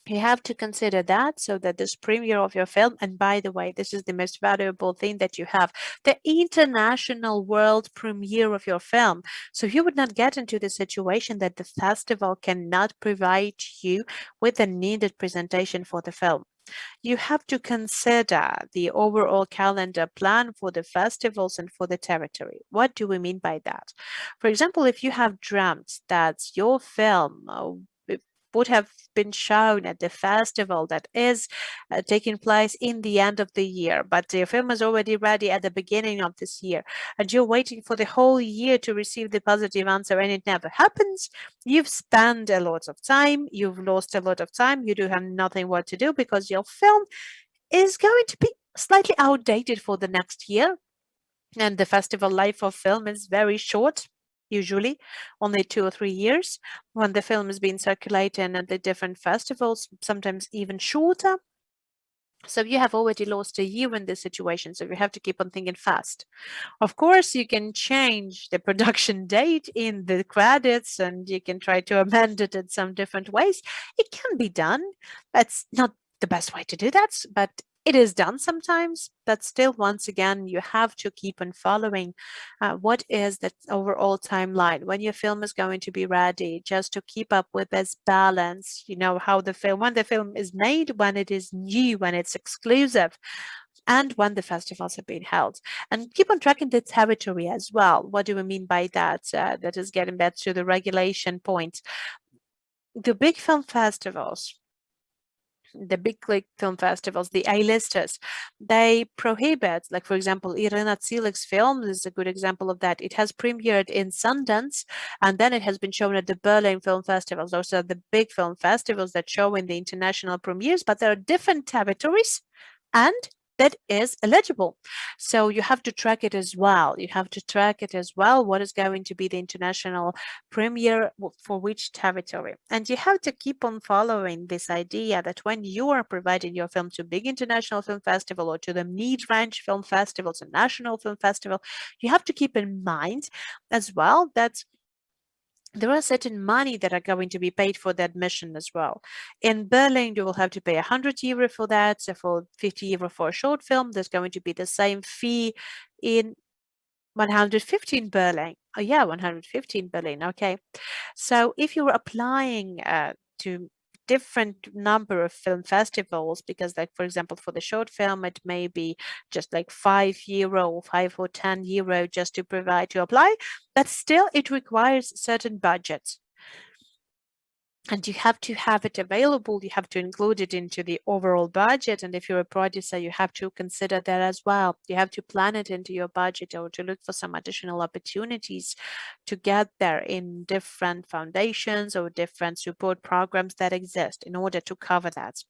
You have to consider that, so that this premiere of your film, and by the way, this is the most valuable thing that you have, the international world premiere of your film. So you would not get into the situation that the festival cannot provide you with the needed presentation for the film. You have to consider the overall calendar plan for the festivals and for the territory. What do we mean by that? For example, if you have dreamt that your film would have been shown at the festival that is taking place in the end of the year, but your film is already ready at the beginning of this year, and you're waiting for the whole year to receive the positive answer and it never happens, you've spent a lot of time, you've lost a lot of time, you do have nothing what to do because your film is going to be slightly outdated for the next year. And the festival life of film is very short, usually only 2 or 3 years when the film is being circulated at the different festivals, sometimes even shorter. So you have already lost a year in this situation, so you have to keep on thinking fast. Of course, you can change the production date in the credits and you can try to amend it in some different ways. It can be done. That's not the best way to do that, but it is done sometimes. But still, once again, you have to keep on following what is the overall timeline when your film is going to be ready, just to keep up with this balance. You know how when the film is made, when it is new, when it's exclusive, and when the festivals have been held. And keep on tracking the territory as well. What do we mean by that? That is getting back to the regulation point. The big film festivals, the big film festivals, the A-listers, they prohibit, like for example, Irina Tsilik's film is a good example of that. It has premiered in Sundance, and then it has been shown at the Berlin Film Festivals. Those are the big film festivals that show in the international premieres, but there are different territories and that is eligible. So you have to track it as well. You have to track it as well. What is going to be the international premiere for which territory? And you have to keep on following this idea that when you are providing your film to big international film festival or to the mid-range film festivals and national film festival, you have to keep in mind as well that there are certain money that are going to be paid for the admission as well. In Berlin, you will have to pay €100 for that. So for €50 for a short film, there's going to be the same fee in 115 Berlin. Oh yeah, 115 Berlin. Okay. So if you're applying to different number of film festivals, because like for example for the short film it may be just like €5 or €5 or €10 just to provide to apply, but still it requires certain budgets. And you have to have it available. You have to include it into the overall budget. And if you're a producer, you have to consider that as well. You have to plan it into your budget or to look for some additional opportunities to get there in different foundations or different support programs that exist in order to cover that.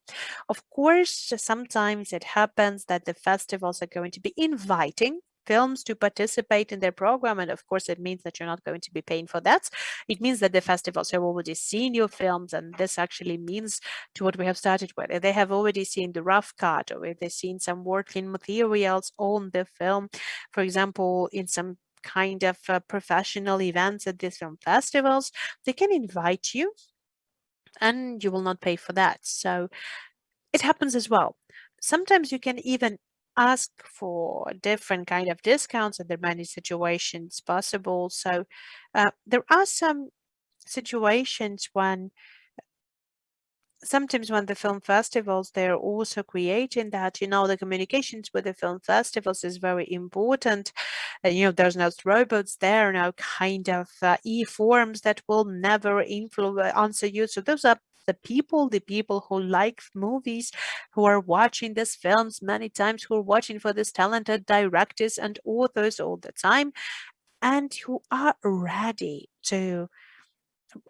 Of course, sometimes it happens that the festivals are going to be inviting films to participate in their program, and of course it means that you're not going to be paying for that. It means that the festivals have already seen your films, and this actually means to what we have started with. If they have already seen the rough cut, or if they've seen some working materials on the film, for example in some kind of professional events at these film festivals, they can invite you and you will not pay for that. So it happens as well. Sometimes you can even ask for different kind of discounts, and there are many situations possible. So there are some situations when sometimes when the film festivals, they're also creating that, the communications with the film festivals is very important. There's no robots there, no kind of e-forms that will never influence answer you. So those are the people who like movies, who are watching these films many times, who are watching for these talented directors and authors all the time, and who are ready to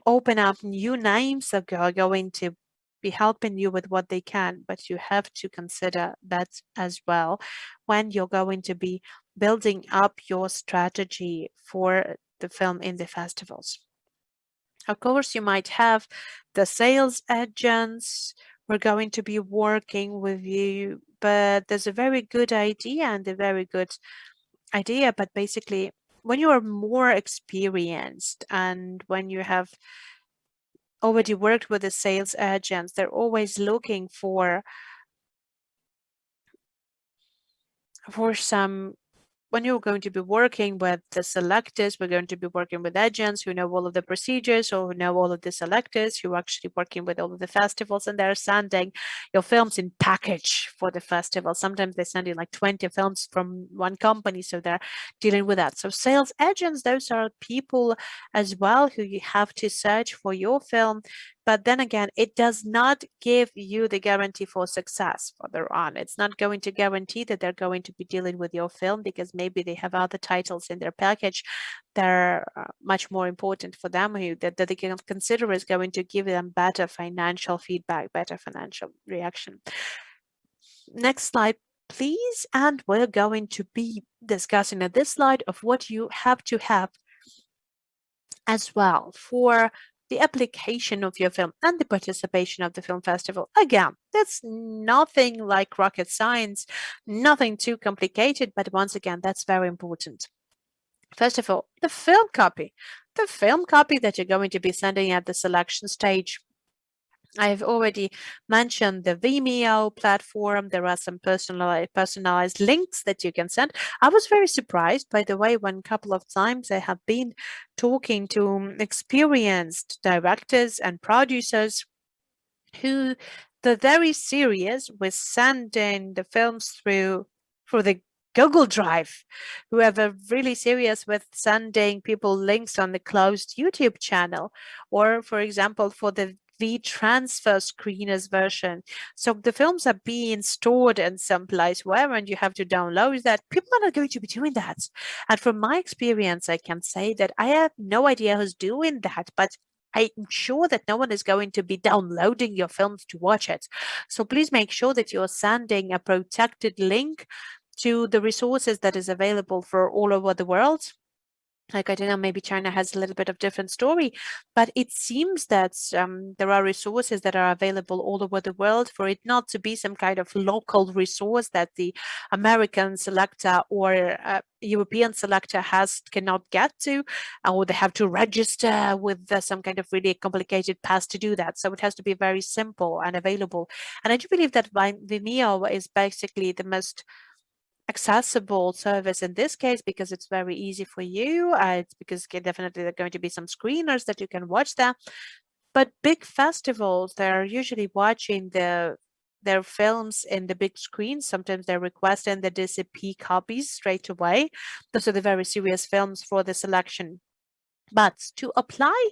open up new names that are going to be helping you with what they can, but you have to consider that as well when you're going to be building up your strategy for the film in the festivals. Of course, you might have the sales agents who are going to be working with you, but there's a very good idea and a very good idea. But basically, when you are more experienced and when you have already worked with the sales agents, they're always looking for some. When you're going to be working with the selectors, we're going to be working with agents who know all of the procedures or who know all of the selectors, who are actually working with all of the festivals, and they're sending your films in package for the festival. Sometimes they send in like 20 films from one company, so they're dealing with that. So sales agents, those are people as well who you have to search for your film. But then again, it does not give you the guarantee for success further on. It's not going to guarantee that they're going to be dealing with your film, because maybe they have other titles in their package that are much more important for them, that they can consider is going to give them better financial feedback, better financial reaction. Next slide, please. And we're going to be discussing at this slide of what you have to have as well for the application of your film and the participation of the film festival. Again, that's nothing like rocket science, nothing too complicated, but once again, that's very important. First of all, the film copy. The film copy that you're going to be sending at the selection stage. I've already mentioned the Vimeo platform. There are some personalized links that you can send. I was very surprised, by the way, when a couple of times I have been talking to experienced directors and producers who they're very serious with sending the films through for the Google Drive, who are really serious with sending people links on the closed YouTube channel, or for example, for the V-transfer screeners version. So the films are being stored in some place where, and you have to download that. People are not going to be doing that. And from my experience, I can say that I have no idea who's doing that, but I'm sure that no one is going to be downloading your films to watch it. So please make sure that you're sending a protected link to the resources that is available for all over the world. Like, I don't know, maybe China has a little bit of different story, but it seems that there are resources that are available all over the world for it not to be some kind of local resource that the American selector or European selector cannot get to, or they have to register with some kind of really complicated pass to do that. So it has to be very simple and available. And I do believe that Vimeo is basically the most accessible service in this case because it's very easy for you. It's because definitely there are going to be some screeners that you can watch there. But big festivals, they're usually watching their films in the big screen. Sometimes they're requesting the DCP copies straight away. Those are the very serious films for the selection. But to apply,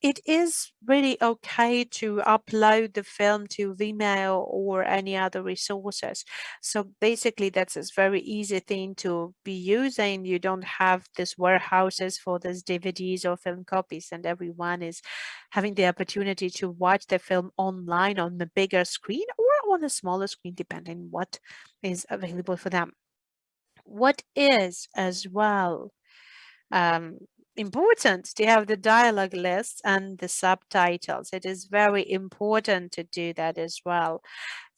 it is really okay to upload the film to Vimeo or any other resources. So basically, that's a very easy thing to be using. You don't have these warehouses for these DVDs or film copies, and everyone is having the opportunity to watch the film online on the bigger screen or on a smaller screen, depending what is available for them. What is as well um, important to have the dialogue list and the subtitles. It is very important to do that as well.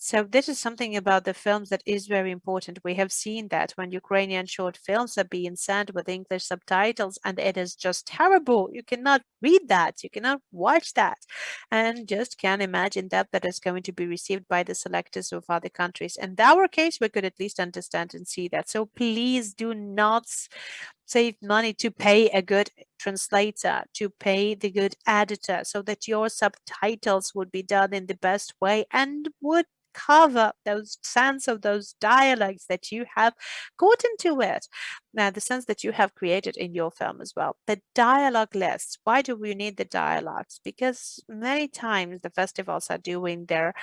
So this is something about the films that is very important. We have seen that when Ukrainian short films are being sent with English subtitles, and it is just terrible. You cannot read that. You cannot watch that. And just can't imagine that that is going to be received by the selectors of other countries. In our case, we could at least understand and see that. So please do not save money to pay a good translator, to pay the good editor, so that your subtitles would be done in the best way and would cover those sense of those dialogues that you have got into it. Now, the sense that you have created in your film as well. The dialogue lists. Why do we need the dialogues? Because many times the festivals are doing their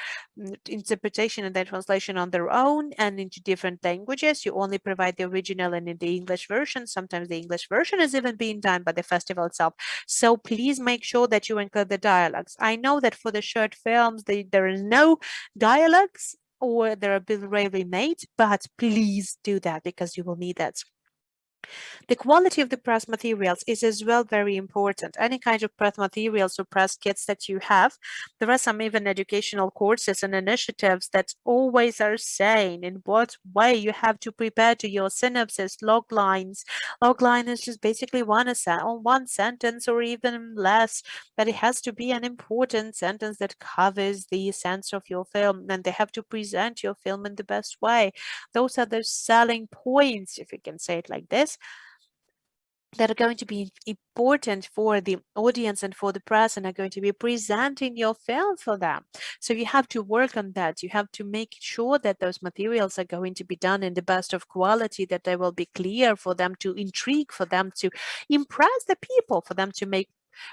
interpretation and their translation on their own and into different languages. You only provide the original and in the English version. Sometimes the English version is even being done by the festival itself. So please make sure that you include the dialogues. I know that for the short films, there is no dialogues or they're a bit rarely made, but please do that because you will need that. The quality of the press materials is as well very important. Any kind of press materials or press kits that you have, there are some even educational courses and initiatives that always are saying in what way you have to prepare to your synopsis, log lines. Log line is just basically one sentence or even less, but it has to be an important sentence that covers the sense of your film, and they have to present your film in the best way. Those are the selling points, if you can say it like this, that are going to be important for the audience and for the press and are going to be presenting your film for them. So you have to work on that. You have to make sure that those materials are going to be done in the best of quality, that they will be clear for them to intrigue, for them to impress the people, for them to make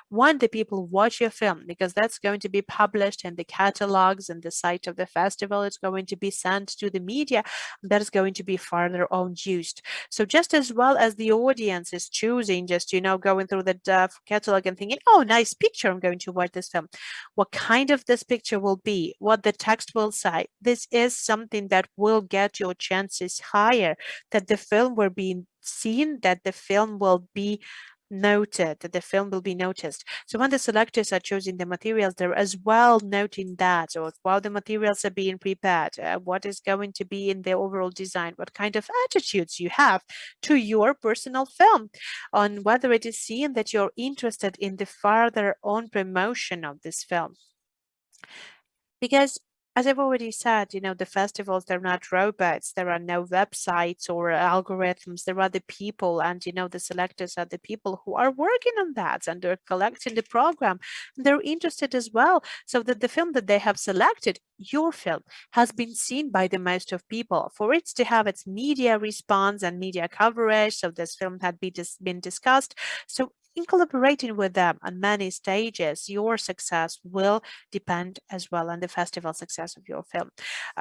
the people watch your film, because that's going to be published in the catalogs and the site of the festival. It's going to be sent to the media. That is going to be further on used. So just as well as the audience is choosing, just, going through the catalog and thinking, oh, nice picture, I'm going to watch this film. What kind of this picture will be, what the text will say. This is something that will get your chances higher that the film will be seen, that the film will be noted, that the film will be noticed. So when the selectors are choosing the materials, they're as well noting that, or while the materials are being prepared, what is going to be in the overall design, what kind of attitudes you have to your personal film, on whether it is seen that you're interested in the further on promotion of this film. Because as I've already said, the festivals, they're not robots. There are no websites or algorithms. There are the people, and, the selectors are the people who are working on that and they're collecting the program. They're interested as well. So that the film that they have selected, your film, has been seen by the most of people. For it to have its media response and media coverage, so this film had been discussed. So in collaborating with them on many stages, your success will depend as well on the festival success of your film.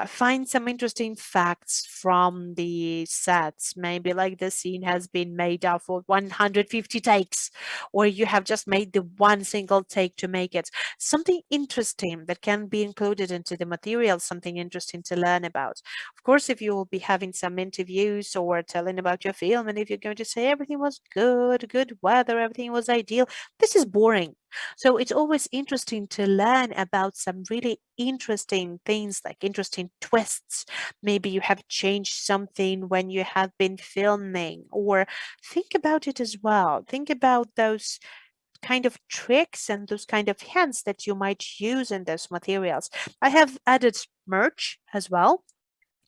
Find some interesting facts from the sets, maybe like the scene has been made out for 150 takes, or you have just made the one single take to make it. Something interesting that can be included into the material, something interesting to learn about. Of course, if you will be having some interviews or telling about your film, and if you're going to say everything was good, good weather, everything was ideal, this is boring. So it's always interesting to learn about some really interesting things, like interesting twists. Maybe you have changed something when you have been filming, or think about it as well. Think about those kind of tricks and those kind of hints that you might use in those materials. I have added merch as well.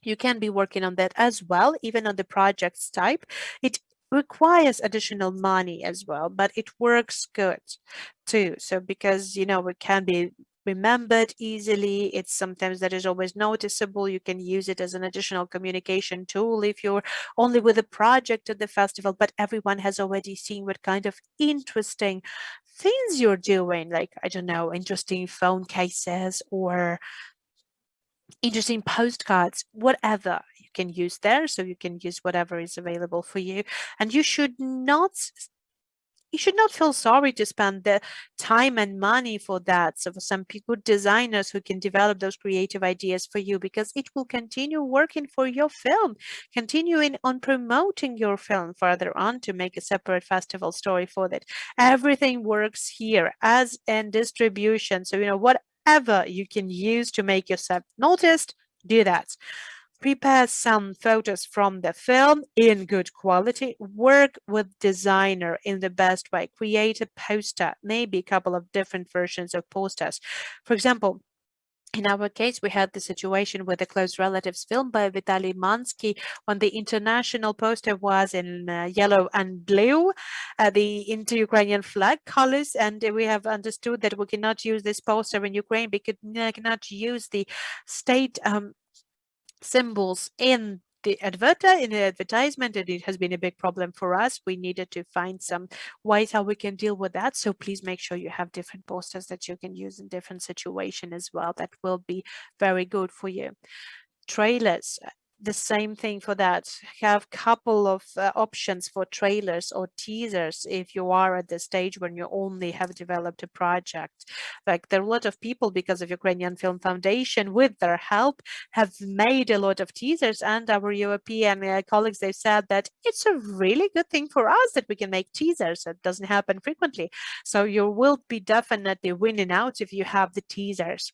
You can be working on that as well, even on the projects type. It requires additional money as well, but it works good too. So because it can be remembered easily, it's sometimes that is always noticeable. You can use it as an additional communication tool if you're only with a project at the festival, but everyone has already seen what kind of interesting things you're doing, like, I don't know, interesting phone cases or interesting postcards, whatever you can use there. So you can use whatever is available for you. And you should not feel sorry to spend the time and money for that. So for some good designers who can develop those creative ideas for you, because it will continue working for your film, continuing on promoting your film further on to make a separate festival story for that. Everything works here as in distribution. So, whatever you can use to make yourself noticed, do that. Prepare some photos from the film in good quality. Work with designer in the best way. Create a poster, maybe a couple of different versions of posters. For example, in our case, we had the situation with the Close Relatives film by Vitaly Mansky when the international poster was in yellow and blue, the inter-Ukrainian flag colors, and we have understood that we cannot use this poster in Ukraine because we cannot use the state symbols in the advertisement, and it has been a big problem for us. We needed to find some ways how we can deal with that. So please make sure you have different posters that you can use in different situation as well. That will be very good for you. Trailers, the same thing for that. Have couple of options for trailers or teasers if you are at the stage when you only have developed a project. Like, there are a lot of people, because of Ukrainian Film Foundation, with their help, have made a lot of teasers, and our European colleagues, they've said that it's a really good thing for us that we can make teasers. It doesn't happen frequently. So you will be definitely winning out if you have the teasers.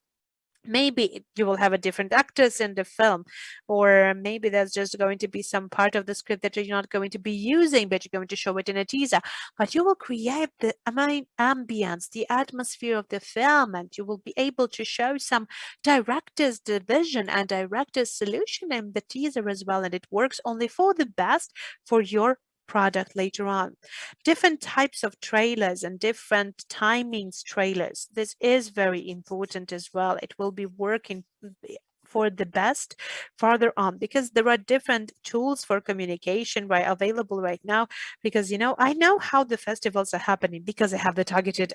Maybe you will have a different actors in the film, or maybe there's just going to be some part of the script that you're not going to be using, but you're going to show it in a teaser. But you will create the ambience, the atmosphere of the film, and you will be able to show some director's vision and director's solution in the teaser as well. And it works only for the best for your product later on. Different types of trailers and different timings trailers. This is very important as well. It will be working for the best further on, because there are different tools for communication available right now. Because I know how the festivals are happening because I have the targeted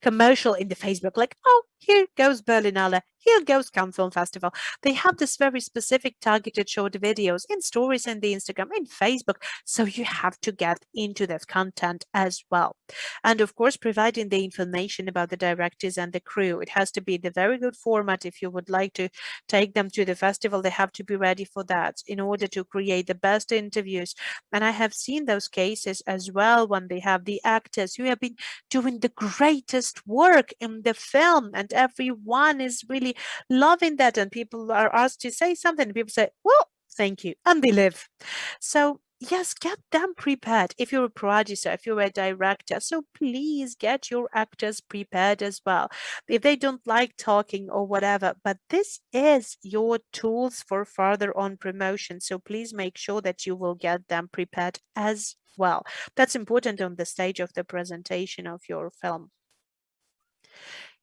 commercial in the Facebook, like, oh, here goes Berlinale, here goes Cannes Film Festival. They have this very specific targeted short videos in stories in the Instagram, in Facebook. So you have to get into that content as well. And of course, providing the information about the directors and the crew. It has to be the very good format. If you would like to take them to the festival, they have to be ready for that in order to create the best interviews. And I have seen those cases as well when they have the actors who have been doing the greatest work in the film, and everyone is really loving that, and people are asked to say something, people say, well, thank you, and they live. So yes, get them prepared. If you're a producer, if you're a director, so please get your actors prepared as well, if they don't like talking or whatever. But this is your tools for further on promotion, so please make sure that you will get them prepared as well. That's important on the stage of the presentation of your film.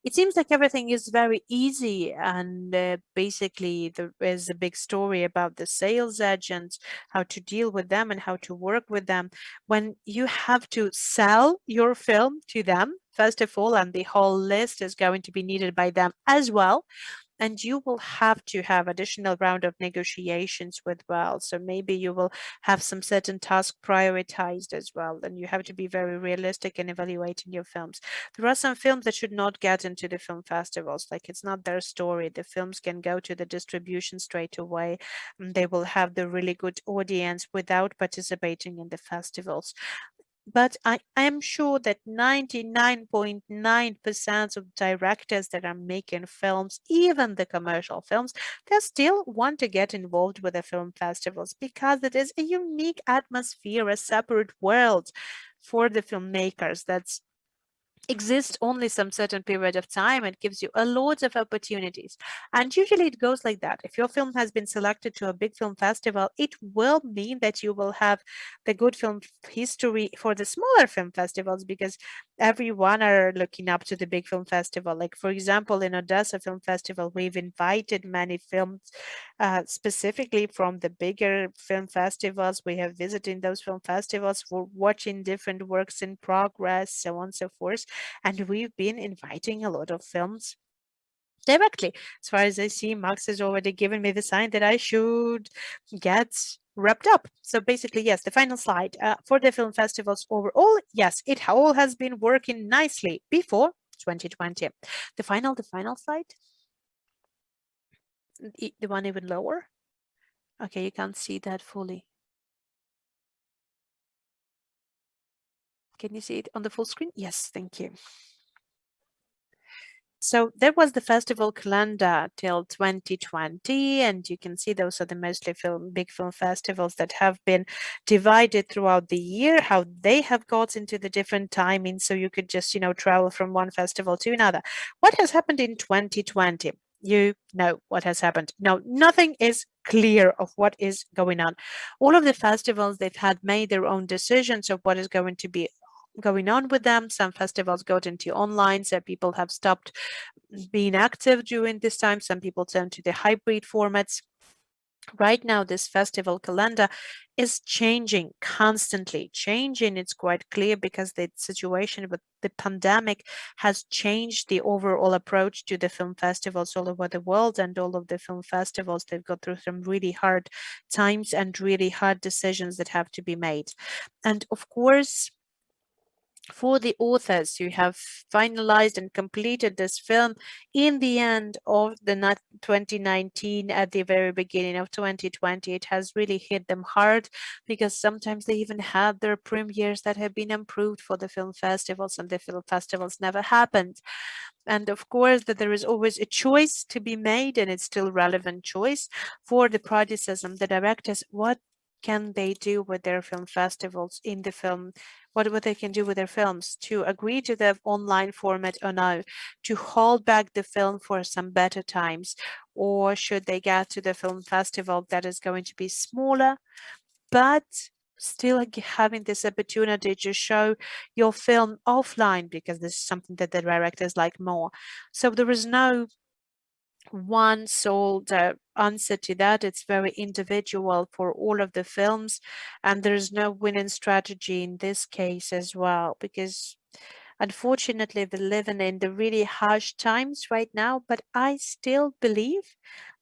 It seems like everything is very easy, and basically there is a big story about the sales agents, how to deal with them and how to work with them. When you have to sell your film to them, first of all, and the whole list is going to be needed by them as well, and you will have to have additional round of negotiations with well, so maybe you will have some certain task prioritized as well, and you have to be very realistic in evaluating your films. There are some films that should not get into the film festivals, like it's not their story. The films can go to the distribution straight away, and they will have the really good audience without participating in the festivals. But I am sure that 99.9% of directors that are making films, even the commercial films, they still want to get involved with the film festivals because it is a unique atmosphere, a separate world for the filmmakers that's exists only some certain period of time. It gives you a loads of opportunities, and usually it goes like that. If your film has been selected to a big film festival, it will mean that you will have the good film history for the smaller film festivals, because everyone are looking up to the big film festival. Like for example, in Odessa Film Festival, we've invited many films specifically from the bigger film festivals. We have visited those film festivals for watching different works in progress, so on and so forth. And we've been inviting a lot of films directly. As far as I see, Max has already given me the sign that I should get wrapped up. So basically, yes, the final slide for the film festivals overall, yes, it all has been working nicely before 2020. The final slide, the one even lower. Okay, you can't see that fully. Can you see it on the full screen? Yes, thank you. So there was the festival calendar till 2020, and you can see those are the mostly big film festivals that have been divided throughout the year, how they have got into the different timings, so you could just, travel from one festival to another. What has happened in 2020? You know what has happened. No, nothing is clear of what is going on. All of the festivals, they've had made their own decisions of what is going to be going on with them. Some festivals got into online, so people have stopped being active during this time. Some people turn to the hybrid formats. Right now, this festival calendar is changing, constantly changing. It's quite clear because the situation with the pandemic has changed the overall approach to the film festivals all over the world, and all of the film festivals, they've got through some really hard times and really hard decisions that have to be made. And of course, for the authors who have finalized and completed this film in the end of the 2019, at the very beginning of 2020, it has really hit them hard, because sometimes they even had their premieres that have been approved for the film festivals, and the film festivals never happened. And of course, that there is always a choice to be made, and it's still relevant choice for the producers and the directors. What can they do with their film festivals in the film? What they can do with their films, to agree to the online format or no, to hold back the film for some better times, or should they get to the film festival that is going to be smaller, but still having this opportunity to show your film offline, because this is something that the directors like more. So there is no one sole answer to that. It's very individual for all of the films, and there's no winning strategy in this case as well, because unfortunately we're living in the really harsh times right now. But I still believe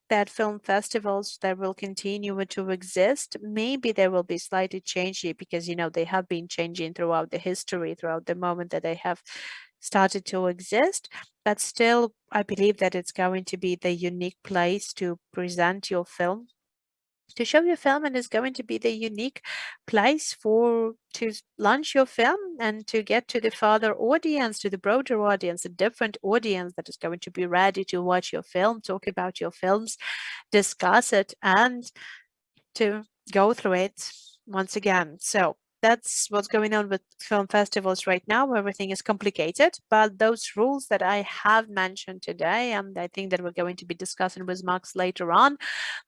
that film festivals that will continue to exist, maybe they will be slightly changing, because they have been changing throughout the history, throughout the moment that they have started to exist. But still, I believe that it's going to be the unique place to present your film, to show your film, and it's going to be the unique place for to launch your film and to get to the farther audience, to the broader audience, a different audience that is going to be ready to watch your film, talk about your films, discuss it, and to go through it once again. So that's what's going on with film festivals right now. Everything is complicated, but those rules that I have mentioned today, and I think that we're going to be discussing with Max later on.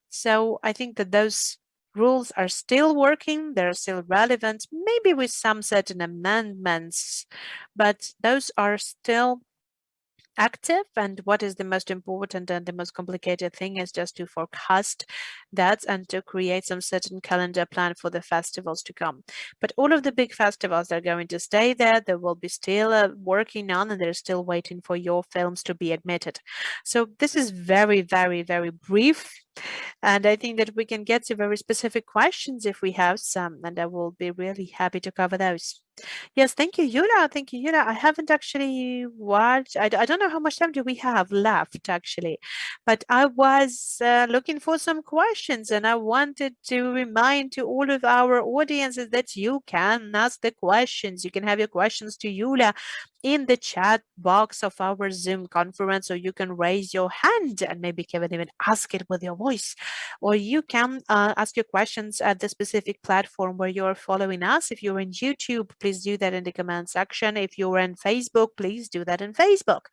So I think that those rules are still working, they're still relevant, maybe with some certain amendments, but those are still active, and what is the most important and the most complicated thing is just to forecast that and to create some certain calendar plan for the festivals to come. But all of the big festivals are going to stay there. They will be still working on, and they're still waiting for your films to be admitted. So this is very, very, very brief, and I think that we can get to very specific questions if we have some, and I will be really happy to cover those. Yes, thank you, Yura. Thank you, Yura. I haven't actually watched. I don't know how much time do we have left, actually, but I was looking for some questions, and I wanted to remind to all of our audiences that you can ask the questions. You can have your questions to Yura in the chat box of our Zoom conference, or you can raise your hand and maybe Kevin even ask it with your voice, or you can ask your questions at the specific platform where you're following us. If you're in YouTube, please do that in the comment section. If you're in Facebook, please do that in Facebook.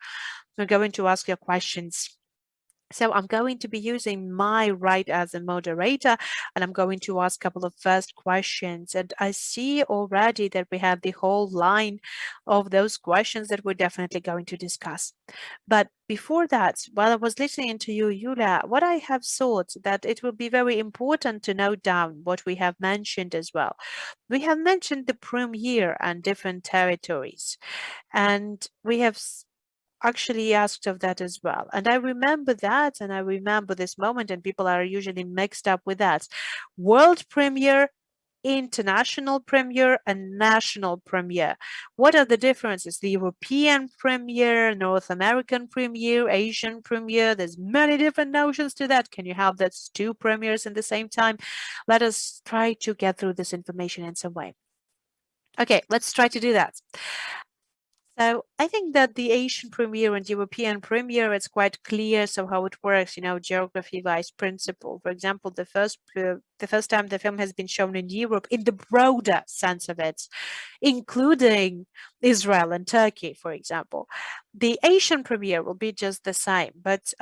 We're going to ask your questions. So I'm going to be using my right as a moderator, and I'm going to ask a couple of first questions. And I see already that we have the whole line of those questions that we're definitely going to discuss. But before that, while I was listening to you, Yulia, what I have thought that it will be very important to note down what we have mentioned as well. We have mentioned the premiere and different territories, and we have actually asked of that as well. And I remember that, and I remember this moment, and people are usually mixed up with that. World premiere, international premiere, and national premiere. What are the differences? The European premiere, North American premiere, Asian premiere. There's many different notions to that. Can you have those two premieres in the same time? Let us try to get through this information in some way. Okay, let's try to do that. So I think that the Asian premiere and European premiere, it's quite clear. So how it works, geography-wise principle. For example, the first time the film has been shown in Europe in the broader sense of it, including Israel and Turkey, for example. The Asian premiere will be just the same, but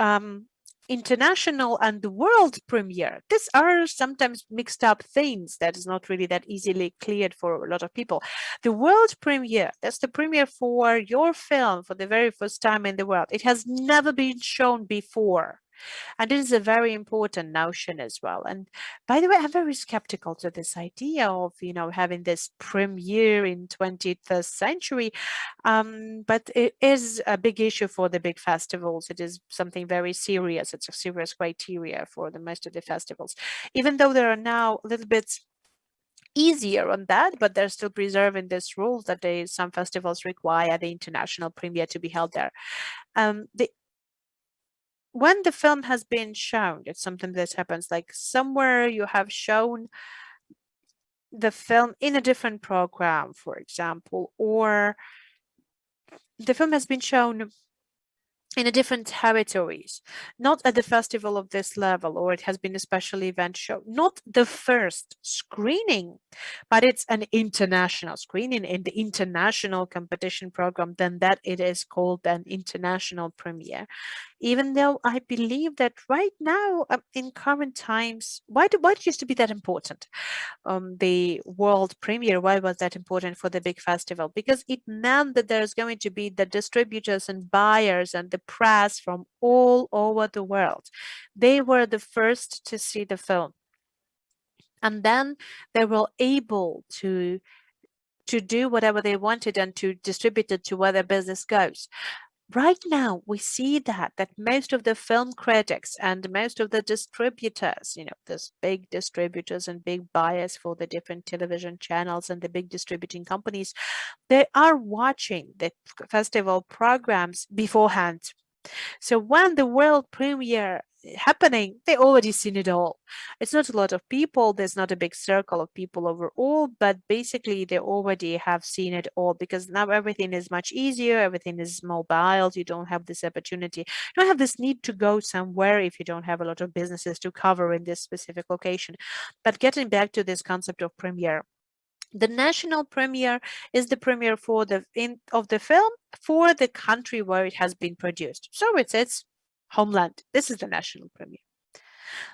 international and the world premiere, these are sometimes mixed up things that is not really that easily cleared for a lot of people. The world premiere, that's the premiere for your film for the very first time in the world. It has never been shown before. And this is a very important notion as well. And by the way, I'm very skeptical to this idea of, having this premiere in 21st century. But it is a big issue for the big festivals. It is something very serious. It's a serious criteria for the most of the festivals, even though there are now a little bit easier on that, but they're still preserving this rule that some festivals require the international premiere to be held there. When the film has been shown, it's something that happens like somewhere you have shown the film in a different program, for example, or the film has been shown in a different territories, not at the festival of this level, or it has been a special event show, not the first screening, but it's an international screening in the international competition program, then that it is called an international premiere. Even though I believe that right now, in current times, why it used to be that important? The world premiere, why was that important for the big festival? Because it meant that there's going to be the distributors and buyers and the press from all over the world. They were the first to see the film. And then they were able to do whatever they wanted and to distribute it to where their business goes. Right now, we see that most of the film critics and most of the distributors, those big distributors and big buyers for the different television channels and the big distributing companies, they are watching the festival programs beforehand. So when the world premiere happening, they already seen it all. It's not a lot of people, there's not a big circle of people overall, but basically they already have seen it all, because now everything is much easier, everything is mobile, you don't have this opportunity, you don't have this need to go somewhere if you don't have a lot of businesses to cover in this specific location. But getting back to this concept of premiere, the national premiere is the premiere for of the film for the country where it has been produced. So it's its homeland. This is the national premiere.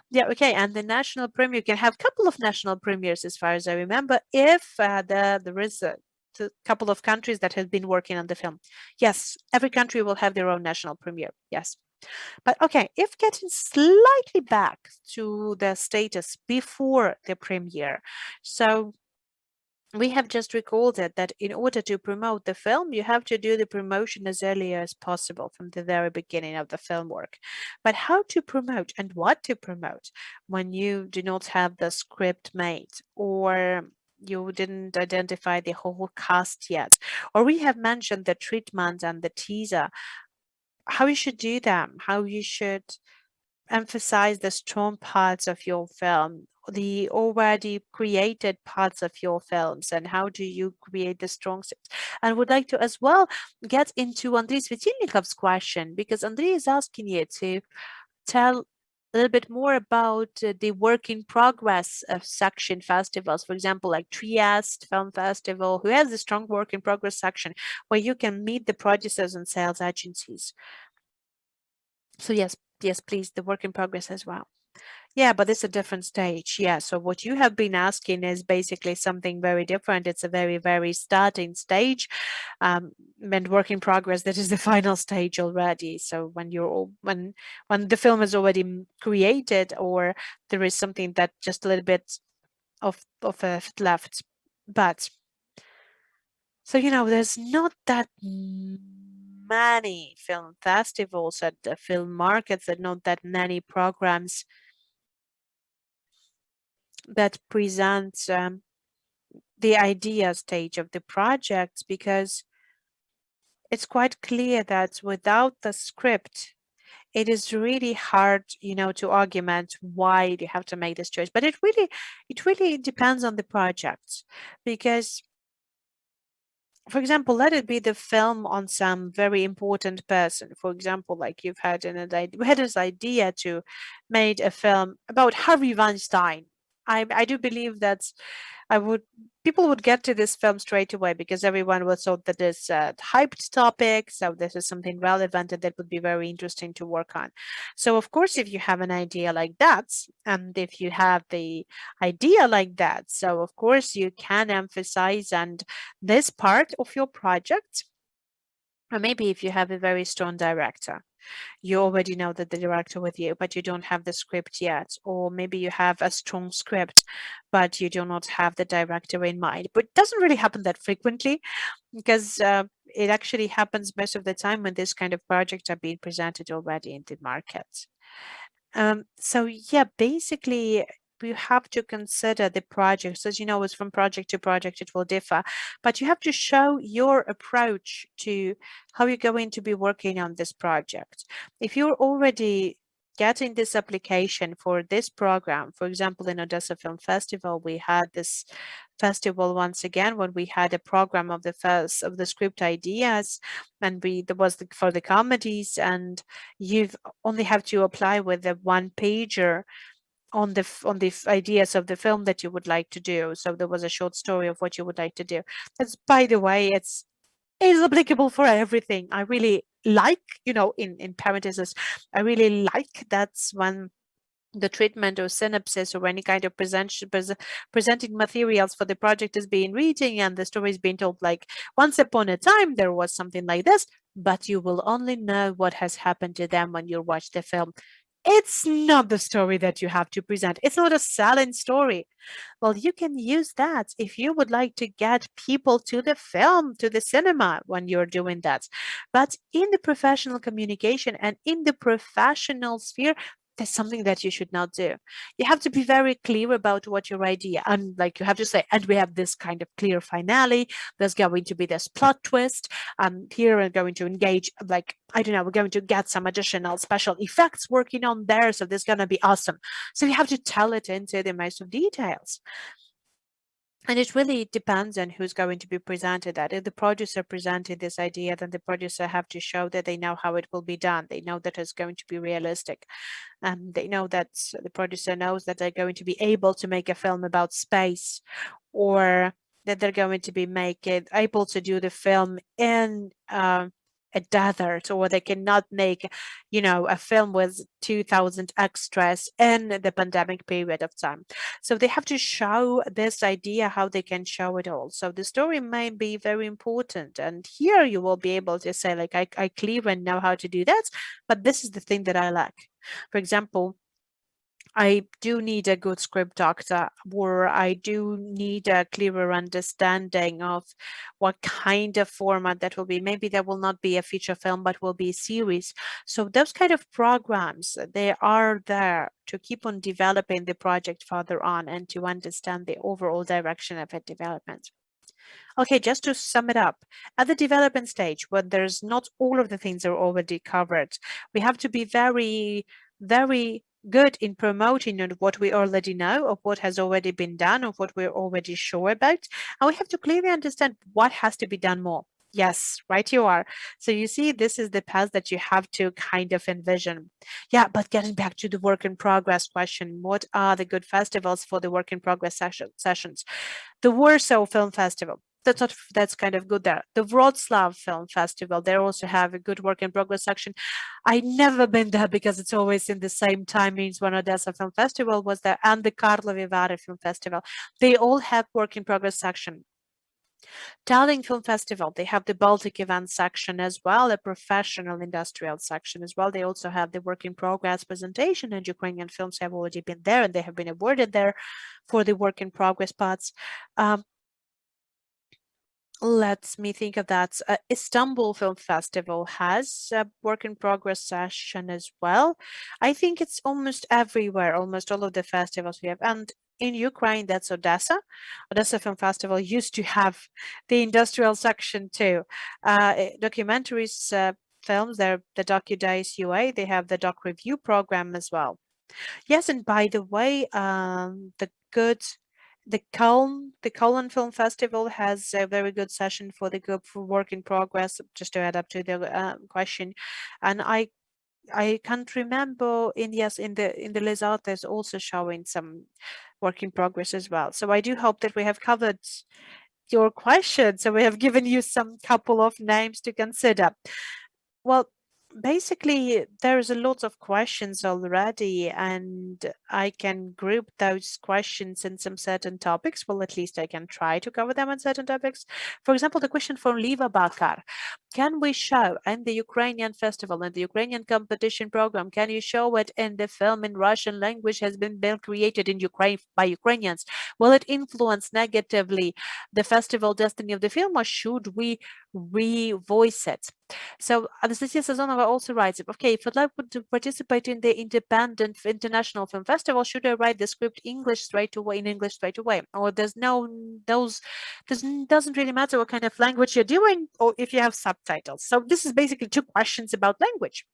Yeah, okay. And the national premiere can have a couple of national premieres, as far as I remember, if there is the couple of countries that have been working on the film. Yes, every country will have their own national premiere. Yes. But okay, if getting slightly back to the status before the premiere, so we have just recorded that in order to promote the film, you have to do the promotion as early as possible from the very beginning of the film work. But how to promote and what to promote when you do not have the script made, or you didn't identify the whole cast yet, or we have mentioned the treatment and the teaser, how you should do them, how you should emphasize the strong parts of your film, the already created parts of your films, and how do you create the strong scenes. And would like to as well get into Andrei Svetilnikov's question, because Andrei is asking you to tell a little bit more about the work in progress of section festivals, for example, like Trieste Film Festival, who has a strong work in progress section where you can meet the producers and sales agencies. So yes, please, the work in progress as well. Yeah, but it's a different stage. Yeah, so what you have been asking is basically something very different. It's a very, very starting stage. And work in progress, that is the final stage already. So when when the film is already created, or there is something that just a little bit of left. But so there's not that many film festivals at the film markets, and not that many programs that present the idea stage of the project, because it's quite clear that without the script, it is really hard, to argument why you have to make this choice. But it really depends on the project, because for example, let it be the film on some very important person. For example, like we had this idea to made a film about Harvey Weinstein. I do believe that I would people would get to this film straight away, because everyone would thought that this hyped topic, so this is something relevant and that would be very interesting to work on. So of course, if you have an idea like that, and if you have the idea like that, so of course you can emphasize and this part of your project. Or maybe if you have a very strong director, you already know that the director with you, but you don't have the script yet. Or maybe you have a strong script, but you do not have the director in mind. But it doesn't really happen that frequently, because it actually happens most of the time when this kind of projects are being presented already in the market. So yeah, basically you have to consider the projects. As you know, it's from project to project, it will differ, but you have to show your approach to how you're going to be working on this project. If you're already getting this application for this program, for example, in Odessa Film Festival, we had this festival once again when we had a program of the first of the script ideas, and there was for the comedies, and you only have to apply with the one pager on the ideas of the film that you would like to do. So there was a short story of what you would like to do. That's, by the way, it's applicable for everything. I really like, in parentheses, I really like that's when the treatment or synopsis or any kind of presenting materials for the project is being reading, and the story is being told like, once upon a time there was something like this, but you will only know what has happened to them when you watch the film. It's not the story that you have to present. It's not a selling story. Well, you can use that if you would like to get people to the film, to the cinema when you're doing that. But in the professional communication and in the professional sphere, that's something that you should not do. You have to be very clear about what your idea, and like you have to say, and we have this kind of clear finale. There's going to be this plot twist. Here we're going to engage, like, I don't know, we're going to get some additional special effects working on there. So this is going to be awesome. So you have to tell it into the most of details. And it really depends on who's going to be presented that. If the producer presented this idea, then the producer have to show that they know how it will be done. They know that it's going to be realistic. They know that the producer knows that they're going to be able to make a film about space, or that they're going to be able to do the film in a desert, or they cannot make, a film with 2000 extras in the pandemic period of time. So they have to show this idea how they can show it all. So the story may be very important. And here you will be able to say, like, I clearly know how to do that, but this is the thing that I lack. For example, I do need a good script doctor, or I do need a clearer understanding of what kind of format that will be. Maybe there will not be a feature film, but will be a series. So those kind of programs, they are there to keep on developing the project further on and to understand the overall direction of its development. Okay, just to sum it up, at the development stage, when there's not all of the things are already covered, we have to be very, very good in promoting on what we already know, of what has already been done, of what we're already sure about. And we have to clearly understand what has to be done more. Yes, right you are. So you see, this is the path that you have to kind of envision. Yeah, but getting back to the work in progress question, what are the good festivals for the work in progress sessions? The Warsaw Film Festival. That's kind of good there. The Wrocław Film Festival. They also have a good work in progress section. I never been there because it's always in the same timings when Odessa Film Festival was there, and the Karlovy Vary Film Festival. They all have work in progress section. Tallinn Film Festival, they have the Baltic event section as well, a professional industrial section as well. They also have the work in progress presentation, and Ukrainian films have already been there and they have been awarded there for the work in progress parts. Let me think of that. Istanbul Film Festival has a work in progress session as well. I think it's almost everywhere, almost all of the festivals we have. And in Ukraine, that's Odessa. Odessa Film Festival used to have the industrial section too. Documentaries, films, they're the DocuDays UA, they have the Doc Review program as well. Yes, and by the way, the Cologne Film Festival has a very good session for the group for work in progress. Just to add up to the question, and I can't remember in yes in the Les Arts there's also showing some work in progress as well. So I do hope that we have covered your question. So we have given you some couple of names to consider. Well, basically, there's a lot of questions already, and I can group those questions in some certain topics. Well, at least I can try to cover them in certain topics. For example, the question from Liva Bakar. Can we show in the Ukrainian festival and the Ukrainian competition program, can you show it in the film in Russian language has been created in Ukraine by Ukrainians? Will it influence negatively the festival destiny of the film, or should we revoice it? So Anastasia Sazonova also writes, okay, if I'd like to participate in the independent international film festival, should I write the script English straight away in English straight away? Or doesn't really matter what kind of language you're doing, or if you have subtitles. So this is basically two questions about language.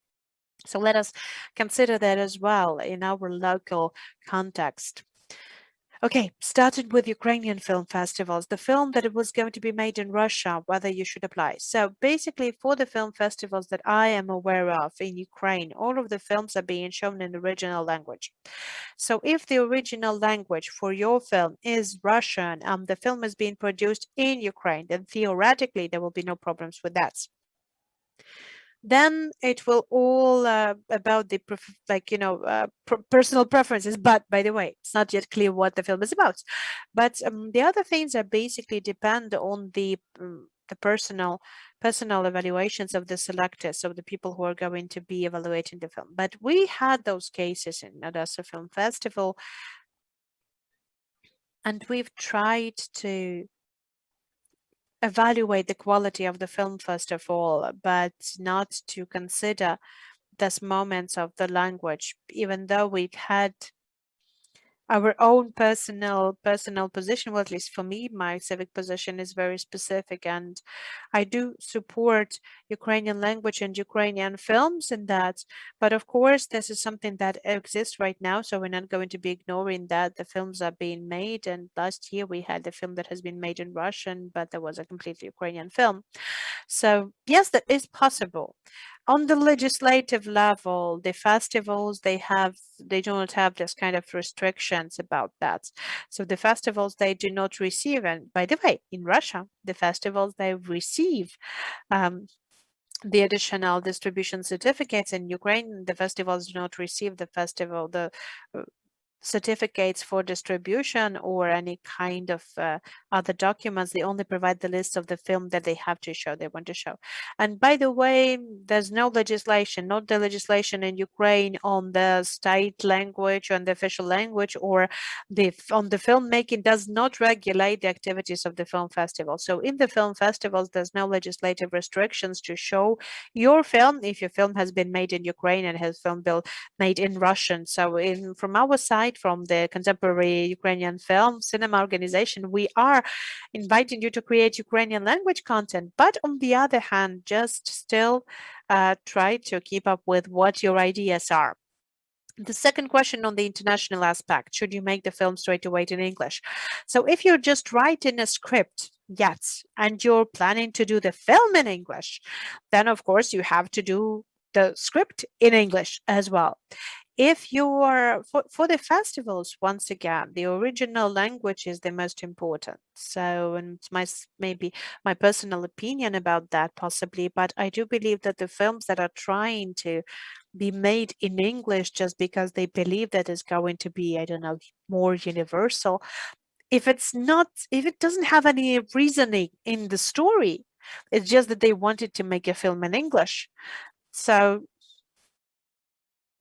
So let us consider that as well in our local context. Okay, starting with Ukrainian film festivals, the film that it was going to be made in Russia, whether you should apply. So basically for the film festivals that I am aware of in Ukraine, all of the films are being shown in the original language. So if the original language for your film is Russian and the film is being produced in Ukraine, then theoretically there will be no problems with that. Then it will all about the personal preferences. But by the way, it's not yet clear what the film is about. But the other things are basically depend on the personal evaluations of the selectors, so the people who are going to be evaluating the film. But we had those cases in Odessa Film Festival, and we've tried to evaluate the quality of the film first of all, but not to consider these moments of the language, even though we've had our own personal position. Well, at least for me, my civic position is very specific, and I do support Ukrainian language and Ukrainian films in that. But of course, this is something that exists right now, so we're not going to be ignoring that the films are being made. And last year we had a film that has been made in Russian, but there was a completely Ukrainian film. So yes, that is possible. On the legislative level, the festivals, they do not have this kind of restrictions about that. So the festivals, they do not receive, and by the way, in Russia, the festivals, they receive um, the additional distribution certificates in Ukraine. The festivals do not receive the uh, certificates for distribution or any kind of other documents. They only provide the list of the film that they have to show, they want to show. And by the way, there's no legislation, not the legislation in Ukraine on the state language, on the official language, or on the filmmaking does not regulate the activities of the film festival. So in the film festivals, there's no legislative restrictions to show your film if your film has been made in Ukraine and has film bill made in Russian. So from our side, from the Contemporary Ukrainian Film Cinema Organization, we are inviting you to create Ukrainian language content. But on the other hand, just still try to keep up with what your ideas are. The second question on the international aspect, should you make the film straight away in English? So if you're just writing a script, yes, and you're planning to do the film in English, then of course you have to do the script in English as well. If you are for the festivals, once again, the original language is the most important. So, and it's maybe my personal opinion about that, possibly, but I do believe that the films that are trying to be made in English just because they believe that it's going to be, I don't know, more universal. If it doesn't have any reasoning in the story, it's just that they wanted to make a film in English. So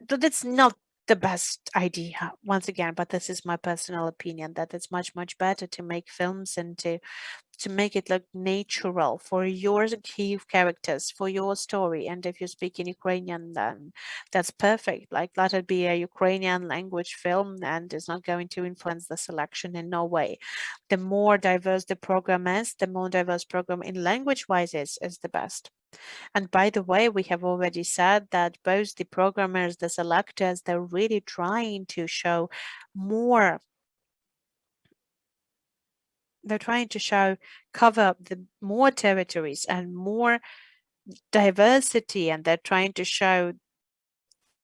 that's not the best idea, once again, but this is my personal opinion that it's much, much better to make films and to make it look natural for your key characters, for your story. And if you speak in Ukrainian, then that's perfect. Like, let it be a Ukrainian language film and it's not going to influence the selection in no way. The more diverse the program is, the more diverse program in language wise is the best. And by the way, we have already said that both the programmers, the selectors, they're really trying to show more. They're trying to cover the more territories and more diversity, and they're trying to show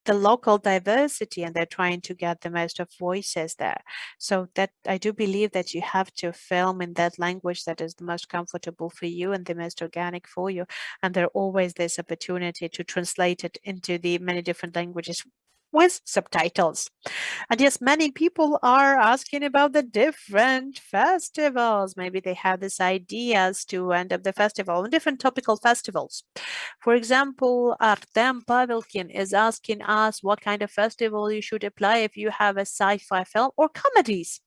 the local diversity, and they're trying to get the most of voices there. So that I do believe that you have to film in that language that is the most comfortable for you and the most organic for you. And there always this opportunity to translate it into the many different languages with subtitles. And yes, many people are asking about the different festivals. Maybe they have these ideas to end up the festival on different topical festivals. For example, Artem Pavelkin is asking us what kind of festival you should apply if you have a sci-fi film or comedies.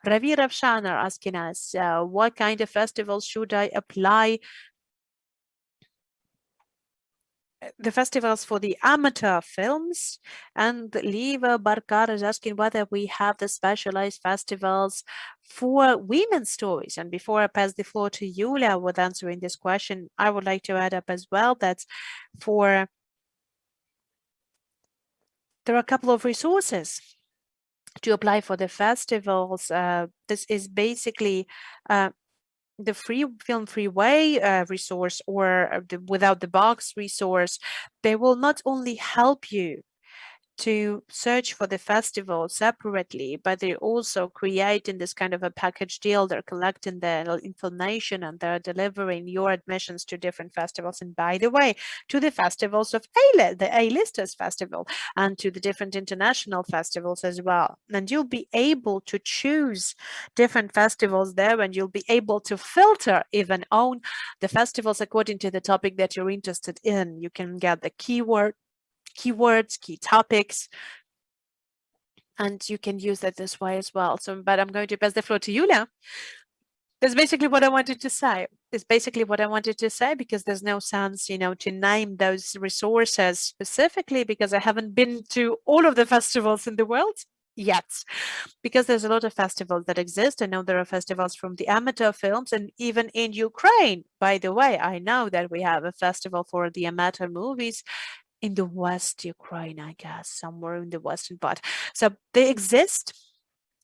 Ravi Ravshan are asking us what kind of festivals should I apply the festivals for the amateur films. And Liva Barkar is asking whether we have the specialized festivals for women's stories. And before I pass the floor to Yulia with answering this question, I would like to add up as well that there are a couple of resources to apply for the festivals. This is basically the Free Film Freeway resource, or the Without the Box resource. They will not only help you to search for the festival separately, but they're also creating this kind of a package deal. They're collecting the information and they're delivering your admissions to different festivals. And by the way, to the festivals of the A-listers festival, and to the different international festivals as well. And you'll be able to choose different festivals there, and you'll be able to filter even on the festivals according to the topic that you're interested in. You can get the keywords, key topics, and you can use that this way as well. So, but I'm going to pass the floor to Yulia. That's basically what I wanted to say. It's basically what I wanted to say, because there's no sense, to name those resources specifically, because I haven't been to all of the festivals in the world yet, because there's a lot of festivals that exist. I know there are festivals from the amateur films, and even in Ukraine, by the way, I know that we have a festival for the amateur movies in the West Ukraine, I guess, somewhere in the western part. So they exist.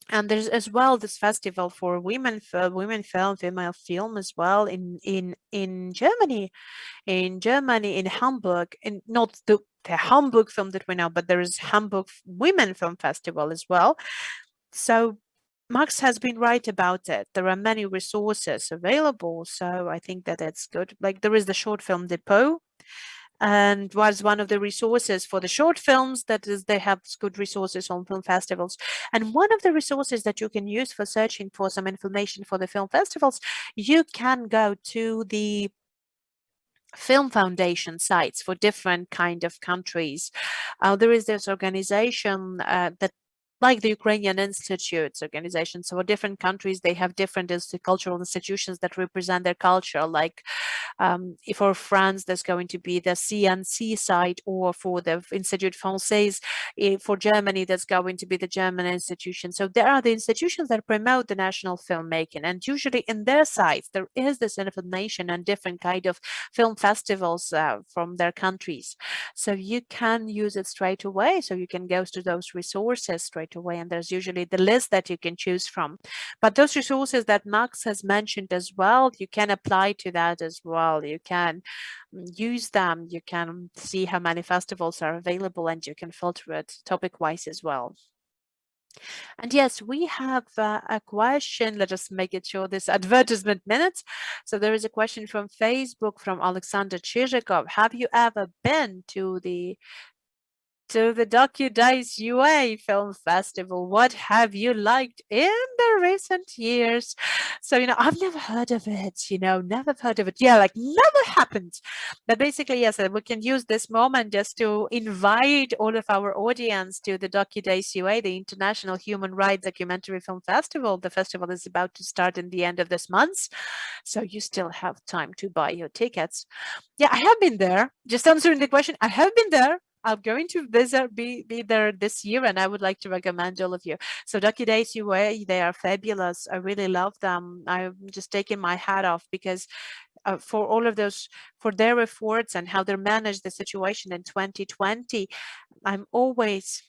And there's as well this festival for women film, female film as well in Germany, in Hamburg, and not the Hamburg film that we know, but there is Hamburg Women Film Festival as well. So Max has been right about it. There are many resources available, so I think that it's good. Like, there is the short film depot and was one of the resources for the short films. That is, they have good resources on film festivals. And one of the resources that you can use for searching for some information for the film festivals, you can go to the film foundation sites for different kind of countries. There is this organization that like the Ukrainian Institutes organization. So for different countries, they have different cultural institutions that represent their culture. Like if for France, there's going to be the CNC site, or for the Institut Français, for Germany, there's going to be the German institution. So there are the institutions that promote the national filmmaking, and usually in their sites, there is this information on different kind of film festivals from their countries. So you can use it straight away. So you can go to those resources straight away, and there's usually the list that you can choose from. But those resources that Max has mentioned as well, you can apply to that as well. You can use them. You can see how many festivals are available, and you can filter it topic-wise as well. And yes, we have a question. Let us make it sure this advertisement minutes. So there is a question from Facebook from Alexander Chizhikov. Have you ever been to the DocuDice UA Film Festival? What have you liked in the recent years? So, I've never heard of it, never heard of it. Yeah, like never happened. But basically, yes, we can use this moment just to invite all of our audience to the DocuDice UA, the International Human Rights Documentary Film Festival. The festival is about to start in the end of this month, so you still have time to buy your tickets. Yeah, I have been there. Just answering the question, I have been there. I'm going to be there this year, and I would like to recommend all of you. So DocuDays UA, they are fabulous. I really love them. I'm just taking my hat off because for all of those, for their efforts and how they managed the situation in 2020. I always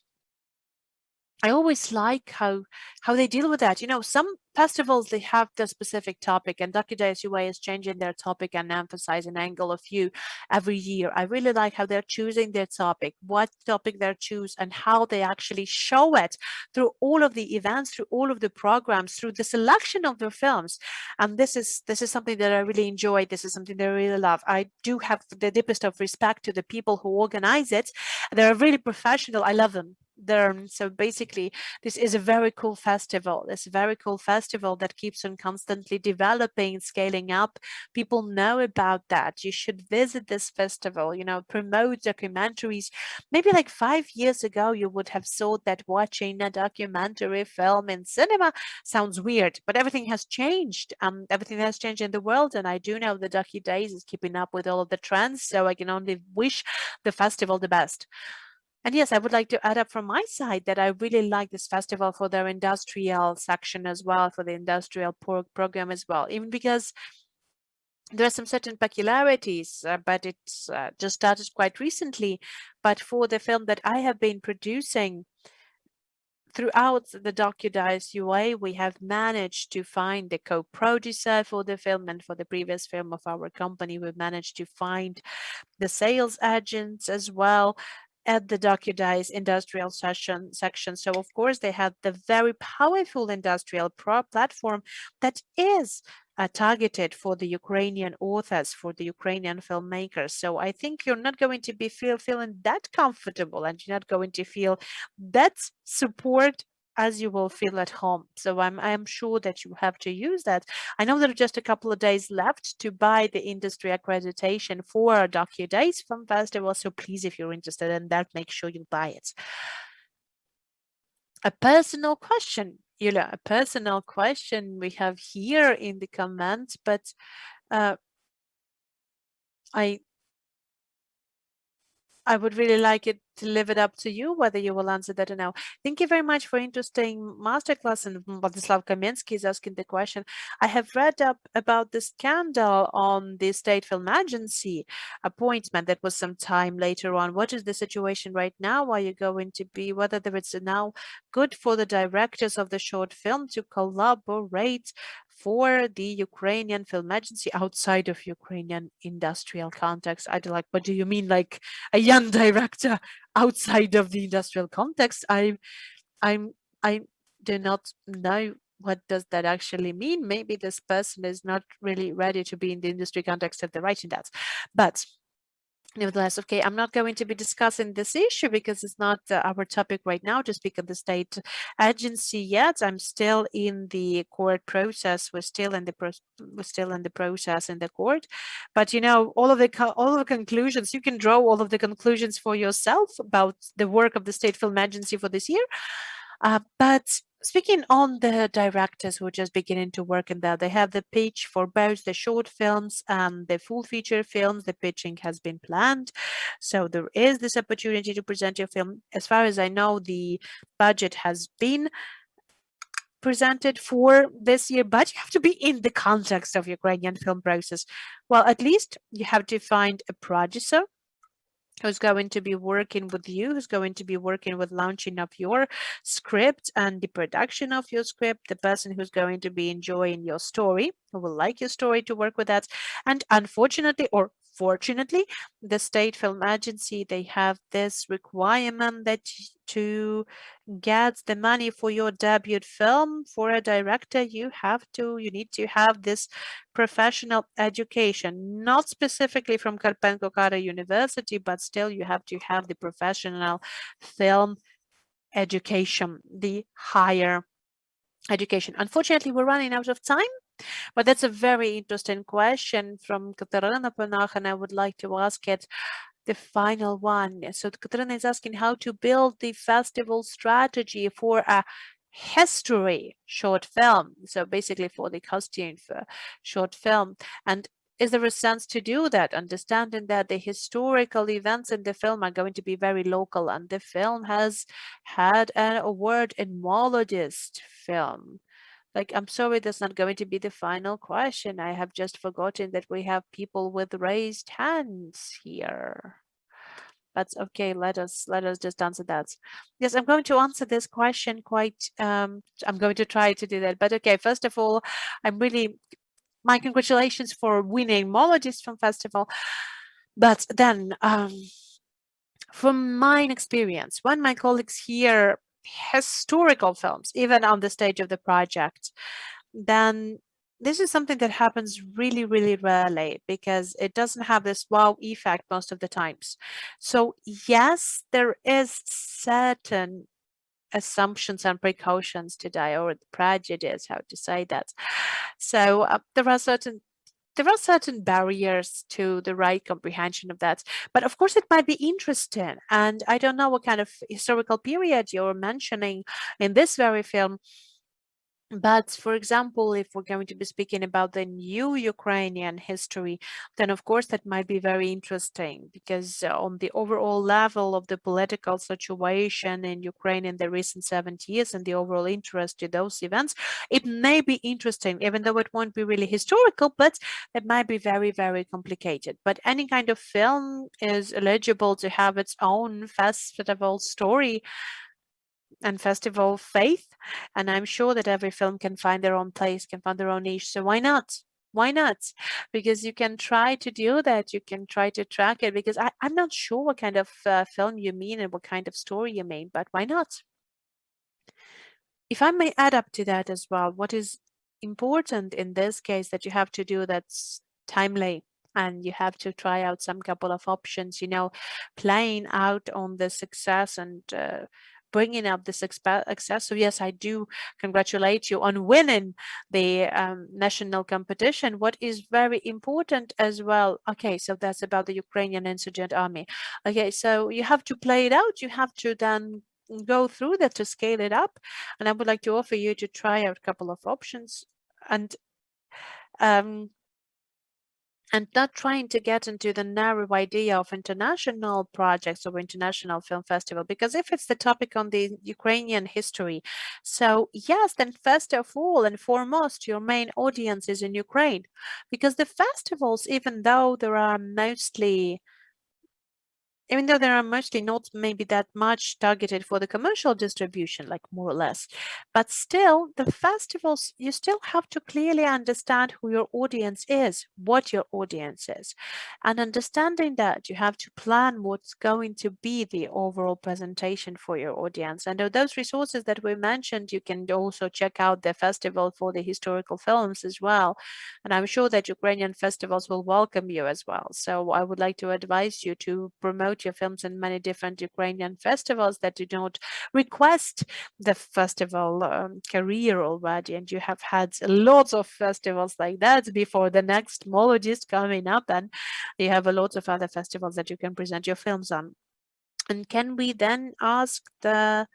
like how they deal with that. Some festivals, they have the specific topic, and DocuDays UA is changing their topic and emphasizing angle of view every year. I really like how they're choosing their topic, what topic they choose, and how they actually show it through all of the events, through all of the programs, through the selection of their films. And this is something that I really enjoy. This is something that I really love. I do have the deepest of respect to the people who organize it. They're really professional. I love them. So basically, this is a very cool festival. It's a very cool festival that keeps on constantly developing, scaling up. People know about that. You should visit this festival, promote documentaries. Maybe like 5 years ago, you would have thought that watching a documentary film in cinema sounds weird, but everything has changed. Everything has changed in the world, and I do know the DocuDays is keeping up with all of the trends, so I can only wish the festival the best. And yes, I would like to add up from my side that I really like this festival for their industrial section as well, for the industrial program as well, even because there are some certain peculiarities, but it's just started quite recently. But for the film that I have been producing, throughout the DocuDice UA, we have managed to find the co-producer for the film, and for the previous film of our company, we managed to find the sales agents as well at the DocuDice industrial section. So of course they have the very powerful industrial platform that is targeted for the Ukrainian authors, for the Ukrainian filmmakers. So I think you're not going to be feeling that comfortable, and you're not going to feel that support as you will feel at home. So I'm sure that you have to use that. I know there are just a couple of days left to buy the industry accreditation for DocuDays Film Festival. So please, if you're interested in that, make sure you buy it. A personal question, Yulia, a personal question we have here in the comments, but I would really like it to leave it up to you whether you will answer that or no. Thank you very much for interesting masterclass. And Vladislav Kamensky is asking the question. I have read up about the scandal on the State Film Agency appointment that was some time later on. What is the situation right now? Are you going to be, whether there is now good for the directors of the short film to collaborate for the Ukrainian Film Agency outside of Ukrainian industrial context? I'd like, what do you mean, like a young director outside of the industrial context? I do not know what does that actually mean. Maybe this person is not really ready to be in the industry context if they're writing that. But Nevertheless, okay, I'm not going to be discussing this issue because it's not our topic right now to speak of the state agency yet. I'm still in the court process. We're still in the process in the court. But you know, all of the conclusions, you can draw all of the conclusions for yourself about the work of the state film agency for this year. But speaking on the directors who are just beginning to work in that, they have the pitch for both the short films and the full feature films. The pitching has been planned. So there is this opportunity to present your film. As far as I know, the budget has been presented for this year, but you have to be in the context of Ukrainian film process. Well, at least you have to find a producer who's going to be working with you, who's going to be working with launching of your script and the production of your script, the person who's going to be enjoying your story, who will like your story to work with that. And unfortunately, or fortunately, the state film agency, they have this requirement that to get the money for your debut film for a director, you need to have this professional education, not specifically from Karpenko-Kara University, but still you have to have the professional film education, the higher education. Unfortunately, we're running out of time, but that's a very interesting question from Katarina Panach, and I would like to ask it the final one. So Katarina is asking how to build the festival strategy for a history short film. So basically for the costume for short film. And is there a sense to do that, understanding that the historical events in the film are going to be very local, and the film has had an award in Molodist film? Like, I'm sorry, that's not going to be the final question. I have just forgotten that we have people with raised hands here. But okay, let us just answer that. Yes, I'm going to answer this question quite I'm going to try to do that. But okay, first of all, I'm really my congratulations for winning Molodist Film Festival. But then from my experience, when my colleagues hear historical films, even on the stage of the project, then this is something that happens really, really rarely because it doesn't have this wow effect most of the times. So yes, there is certain assumptions and precautions today, or prejudice, how to say that. So there are certain barriers to the right comprehension of that. But of course, it might be interesting. And I don't know what kind of historical period you're mentioning in this very film. But for example, if we're going to be speaking about the new Ukrainian history, then of course that might be very interesting because on the overall level of the political situation in Ukraine in the recent 70 years and the overall interest to those events, it may be interesting, even though it won't be really historical, but it might be very, very complicated. But any kind of film is eligible to have its own festival story and festival faith, and I'm sure that every film can find their own place, can find their own niche. So why not? Why not? Because you can try to do that. You can try to track it. Because I'm not sure what kind of film you mean and what kind of story you mean, but why not? If I may add up to that as well, what is important in this case that you have to do that's timely, and you have to try out some couple of options, you know, playing out on the success and bringing up the success. So yes, I do congratulate you on winning the national competition. What is very important as well. Okay, so that's about the Ukrainian Insurgent Army. Okay, so you have to play it out. You have to then go through that to scale it up. And I would like to offer you to try out a couple of options and um, not trying to get into the narrow idea of international projects or international film festival, because if it's the topic on the Ukrainian history, so yes, then first of all and foremost, your main audience is in Ukraine, because the festivals, even though there are mostly even though there are mostly not maybe that much targeted for the commercial distribution, like more or less, but still the festivals, you still have to clearly understand who your audience is, what your audience is, and understanding that you have to plan what's going to be the overall presentation for your audience. And those resources that we mentioned, you can also check out the festival for the historical films as well, and I'm sure that Ukrainian festivals will welcome you as well. So I would like to advise you to promote your films in many different Ukrainian festivals that do not request the festival career already. And you have had lots of festivals like that before. The next Molody is coming up, and you have a lot of other festivals that you can present your films on. And can we then ask the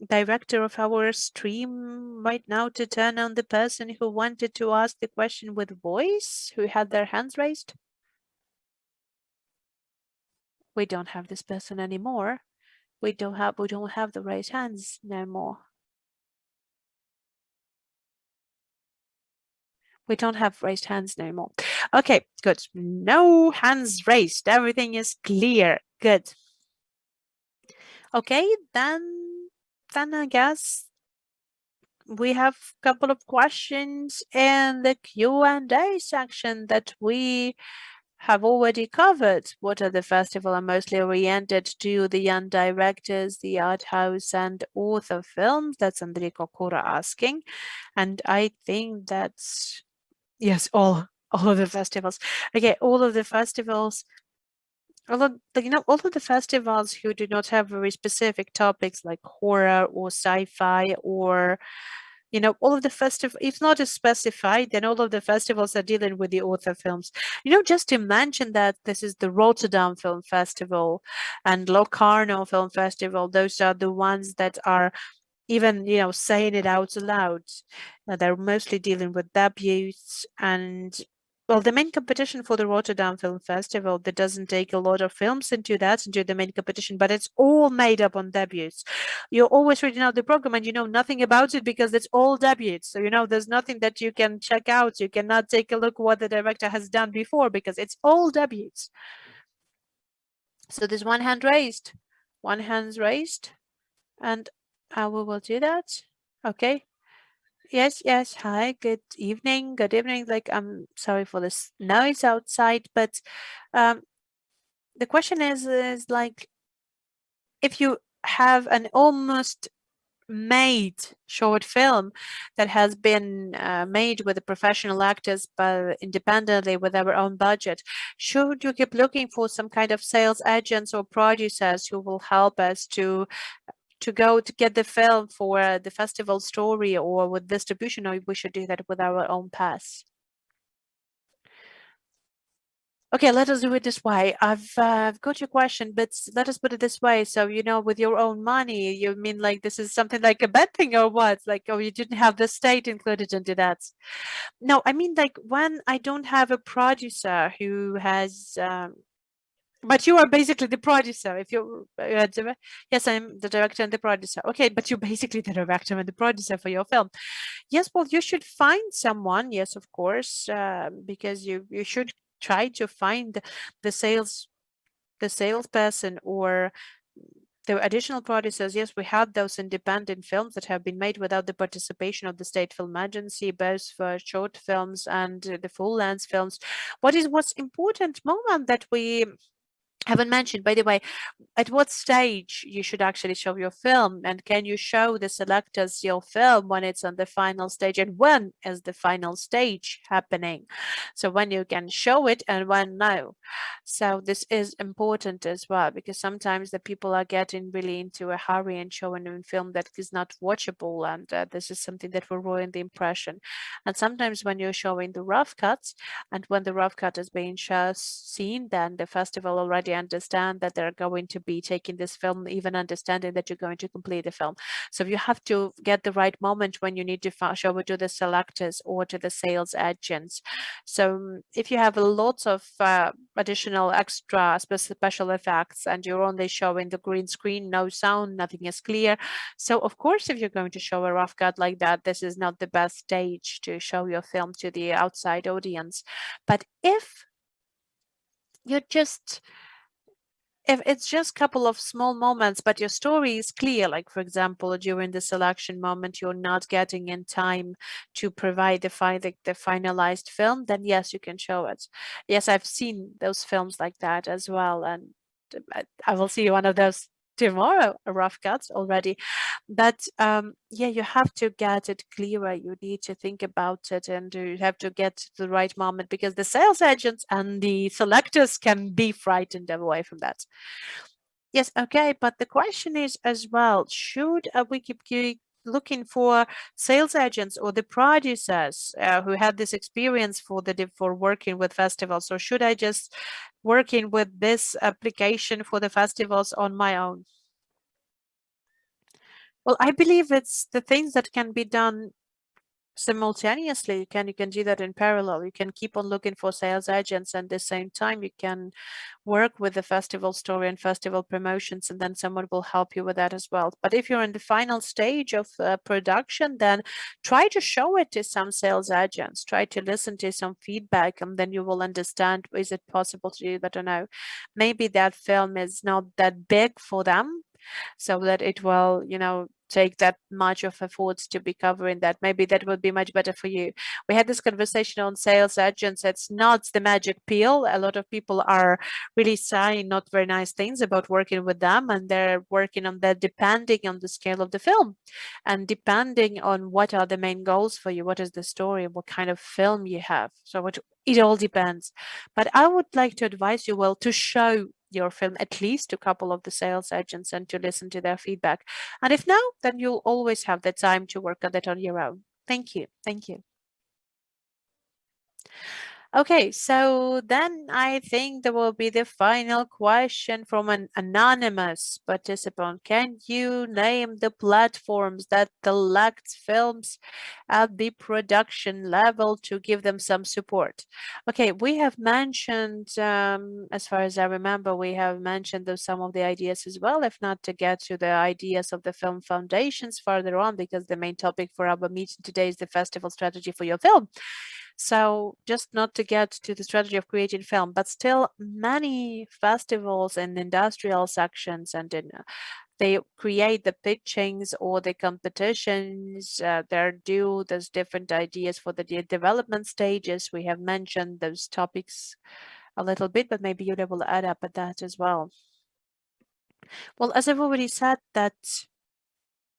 director of our stream right now to turn on the person who wanted to ask the question with voice, who had their hands raised? We don't have this person anymore. We don't have the raised hands no more. We don't have raised hands no more. Okay, good. No hands raised. Everything is clear. Good. Okay, then I guess we have a couple of questions in the Q&A section that we have already covered. What are the festival are mostly oriented to the young directors, the art house and author films? That's Enrico Cura asking. And I think that's, yes, all of the festivals. Okay, all of the festivals, all of the festivals who do not have very specific topics like horror or sci-fi or all of the if not specified, then all of the festivals are dealing with the author films. Just to mention that this is the Rotterdam Film Festival and Locarno Film Festival. Those are the ones that are even saying it out loud. They're mostly dealing with debuts and well, the main competition for the Rotterdam Film Festival, that doesn't take a lot of films into the main competition, but it's all made up on debuts. You're always reading out the program and you know nothing about it because it's all debuts. So there's nothing that you can check out. You cannot take a look what the director has done before because it's all debuts. So there's one hand raised. One hand's raised. And we will do that. Okay. Yes, yes. Hi, good evening. Good evening. Like, I'm sorry for this noise outside, but um, the question is like, if you have an almost made short film that has been made with the professional actors but independently with our own budget, should you keep looking for some kind of sales agents or producers who will help us to go to get the film for the festival story or with distribution, or we should do that with our own pass? Okay, let us do it this way. I've got your question, but let us put it this way. So, with your own money, you mean like this is something like a bad thing or what? Like, oh, you didn't have the state included into that? No, I mean like when I don't have a producer who has but you are basically the producer. If you, yes, I'm the director and the producer. Okay, but you're basically the director and the producer for your film. Yes, well, you should find someone. Yes, of course, because you should try to find the sales the salesperson or the additional producers. Yes, we have those independent films that have been made without the participation of the state film agency, both for short films and the full length films. What's important moment that we haven't mentioned, by the way, at what stage you should actually show your film, and can you show the selectors your film when it's on the final stage, and when is the final stage happening? So when you can show it and when no. So this is important as well, because sometimes the people are getting really into a hurry and showing a film that is not watchable, and this is something that will ruin the impression. And sometimes when you're showing the rough cuts, and when the rough cut is being seen, then the festival already understand that they're going to be taking this film, even understanding that you're going to complete the film. So you have to get the right moment when you need to show it to the selectors or to the sales agents. So if you have a lot of additional extra special effects and you're only showing the green screen, no sound, nothing is clear. So of course, if you're going to show a rough cut like that, this is not the best stage to show your film to the outside audience. But if you're just if it's just a couple of small moments, but your story is clear, like for example, during the selection moment, you're not getting in time to provide the finalized film, then yes, you can show it. Yes, I've seen those films like that as well, and I will see one of those tomorrow, a rough cut already. But yeah, you have to get it clearer. You need to think about it, and you have to get to the right moment, because the sales agents and the selectors can be frightened away from that. Yes, okay, but the question is as well, should we keep looking for sales agents or the producers who had this experience for working with festivals, or should I just working with this application for the festivals on my own? Well, I believe it's the things that can be done simultaneously. You can do that in parallel. You can keep on looking for sales agents, and at the same time you can work with the festival story and festival promotions, and then someone will help you with that as well. But if you're in the final stage of production, then try to show it to some sales agents, try to listen to some feedback, and then you will understand, is it possible to do that or no. Maybe that film is not that big for them, so that it will, take that much of efforts to be covering that. Maybe that would be much better for you. We had this conversation on sales agents. It's not the magic pill. A lot of people are really saying not very nice things about working with them, and they're working on that depending on the scale of the film and depending on what are the main goals for you, what is the story, what kind of film you have. So it all depends. But I would like to advise you, well, to show your film at least to a couple of the sales agents and to listen to their feedback. And if no, then you'll always have the time to work on it on your own. Thank you. Thank you. Okay, so then I think there will be the final question from an anonymous participant. Can you name the platforms that select films at the production level to give them some support? Okay, we have mentioned, as far as I remember, we have mentioned some of the ideas as well, if not to get to the ideas of the film foundations further on, because the main topic for our meeting today is the festival strategy for your film. So just not to get to the strategy of creating film, but still many festivals and industrial sections and they create the pitchings or the competitions. There's different ideas for the development stages. We have mentioned those topics a little bit, but maybe Yulia will add up at that as well. Well, as I've already said, that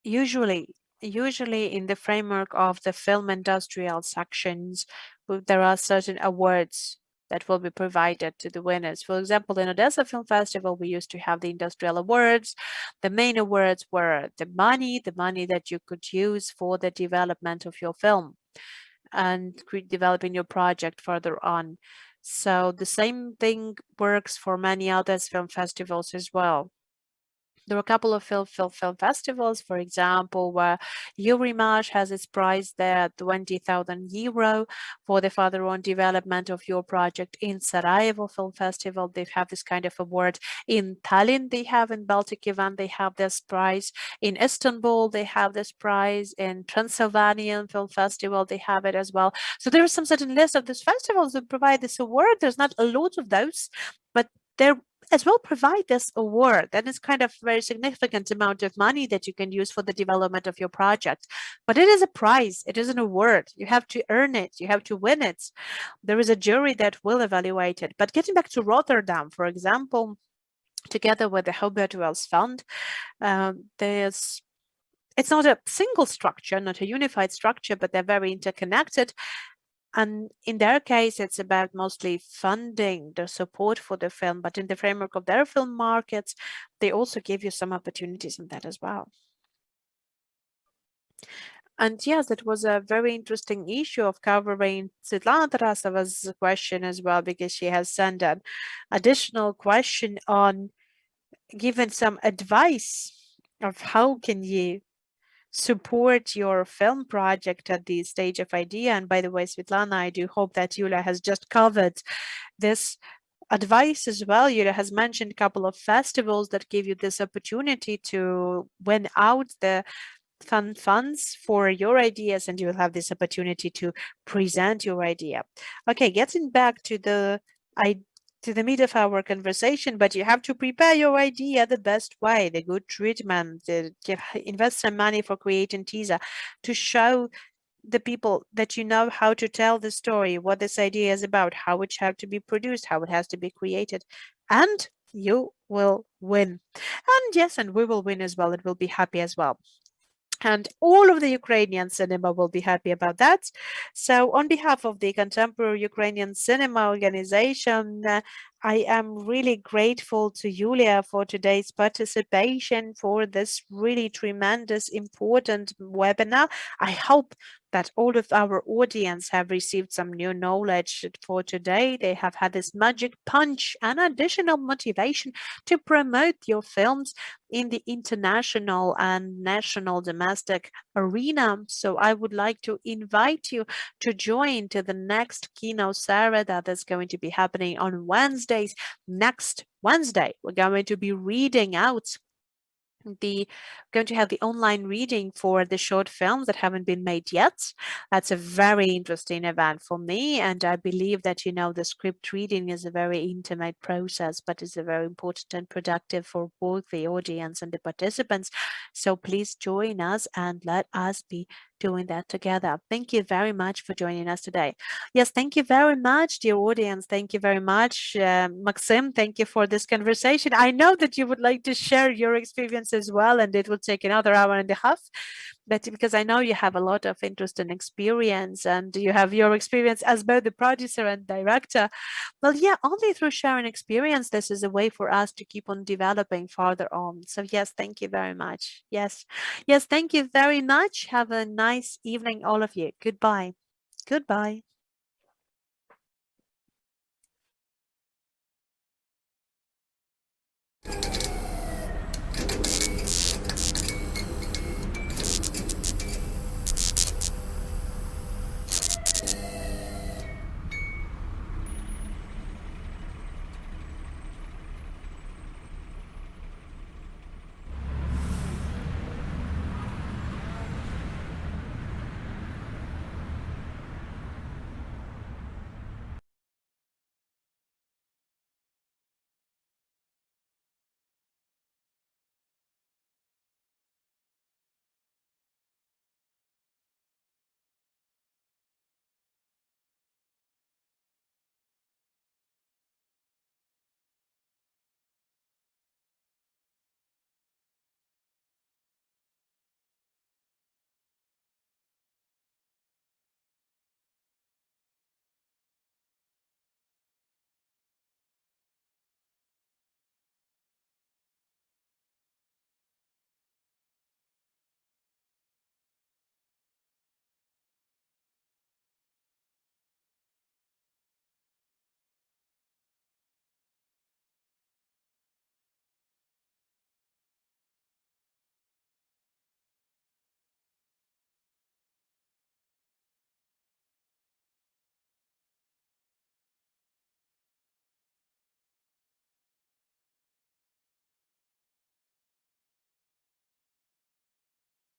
usually in the framework of the film industrial sections, there are certain awards that will be provided to the winners. For example, in Odessa Film Festival, we used to have the industrial awards. The main awards were the money that you could use for the development of your film and developing your project further on. So the same thing works for many other film festivals as well. There are a couple of film festivals, for example, where Eurimage has its prize there, 20,000 euro for the further on development of your project. In Sarajevo Film Festival, they have this kind of award. In Tallinn, they have, in Baltic event, they have this prize. In Istanbul, they have this prize. In Transylvanian Film Festival, they have it as well. So there is some certain list of these festivals that provide this award. There's not a lot of those, but they're as well provide this award. That is kind of very significant amount of money that you can use for the development of your project. But it is a prize. It is an award. You have to earn it. You have to win it. There is a jury that will evaluate it. But getting back to Rotterdam, for example, together with the Hubert Wells Fund, it's not a single structure, not a unified structure, but they're very interconnected. And in their case, it's about mostly funding the support for the film, but in the framework of their film markets, they also give you some opportunities in that as well. And yes, it was a very interesting issue of covering Svetlana Tarasova's question as well, because she has sent an additional question on giving some advice of how can you support your film project at the stage of idea. And by the way, Svetlana, I do hope that Yulia has just covered this advice as well. Yulia has mentioned a couple of festivals that give you this opportunity to win out the funds for your ideas, and you will have this opportunity to present your idea. Okay, getting back to the to the meat of our conversation, but you have to prepare your idea the best way, the good treatment, invest some money for creating teaser to show the people that you know how to tell the story, what this idea is about, how it has to be produced, how it has to be created, and you will win. And yes, and we will win as well. It will be happy as well. And all of the Ukrainian cinema will be happy about that. So, on behalf of the Contemporary Ukrainian Cinema Organization, I am really grateful to Yulia for today's participation, for this really tremendous, important webinar. I hope that all of our audience have received some new knowledge for today. They have had this magic punch and additional motivation to promote your films in the international and national domestic arena. So I would like to invite you to join to the next Kinosereda that's going to be happening on Wednesdays. Next Wednesday, we're going to be reading out the going to have the online reading for the short films that haven't been made yet. That's a very interesting event for me, and I believe that the script reading is a very intimate process, but is a very important and productive for both the audience and the participants. So please join us and let us be doing that together. Thank you very much for joining us today. Yes, thank you very much, dear audience. Thank you very much, Maxim. Thank you for this conversation. I know that you would like to share your experience as well, and it will take another hour and a half. But because I know you have a lot of interest and experience, and you have your experience as both the producer and director. Well, yeah, only through sharing experience, this is a way for us to keep on developing further on. So, yes, thank you very much. Yes, yes, thank you very much. Have a nice evening, all of you. Goodbye. Goodbye.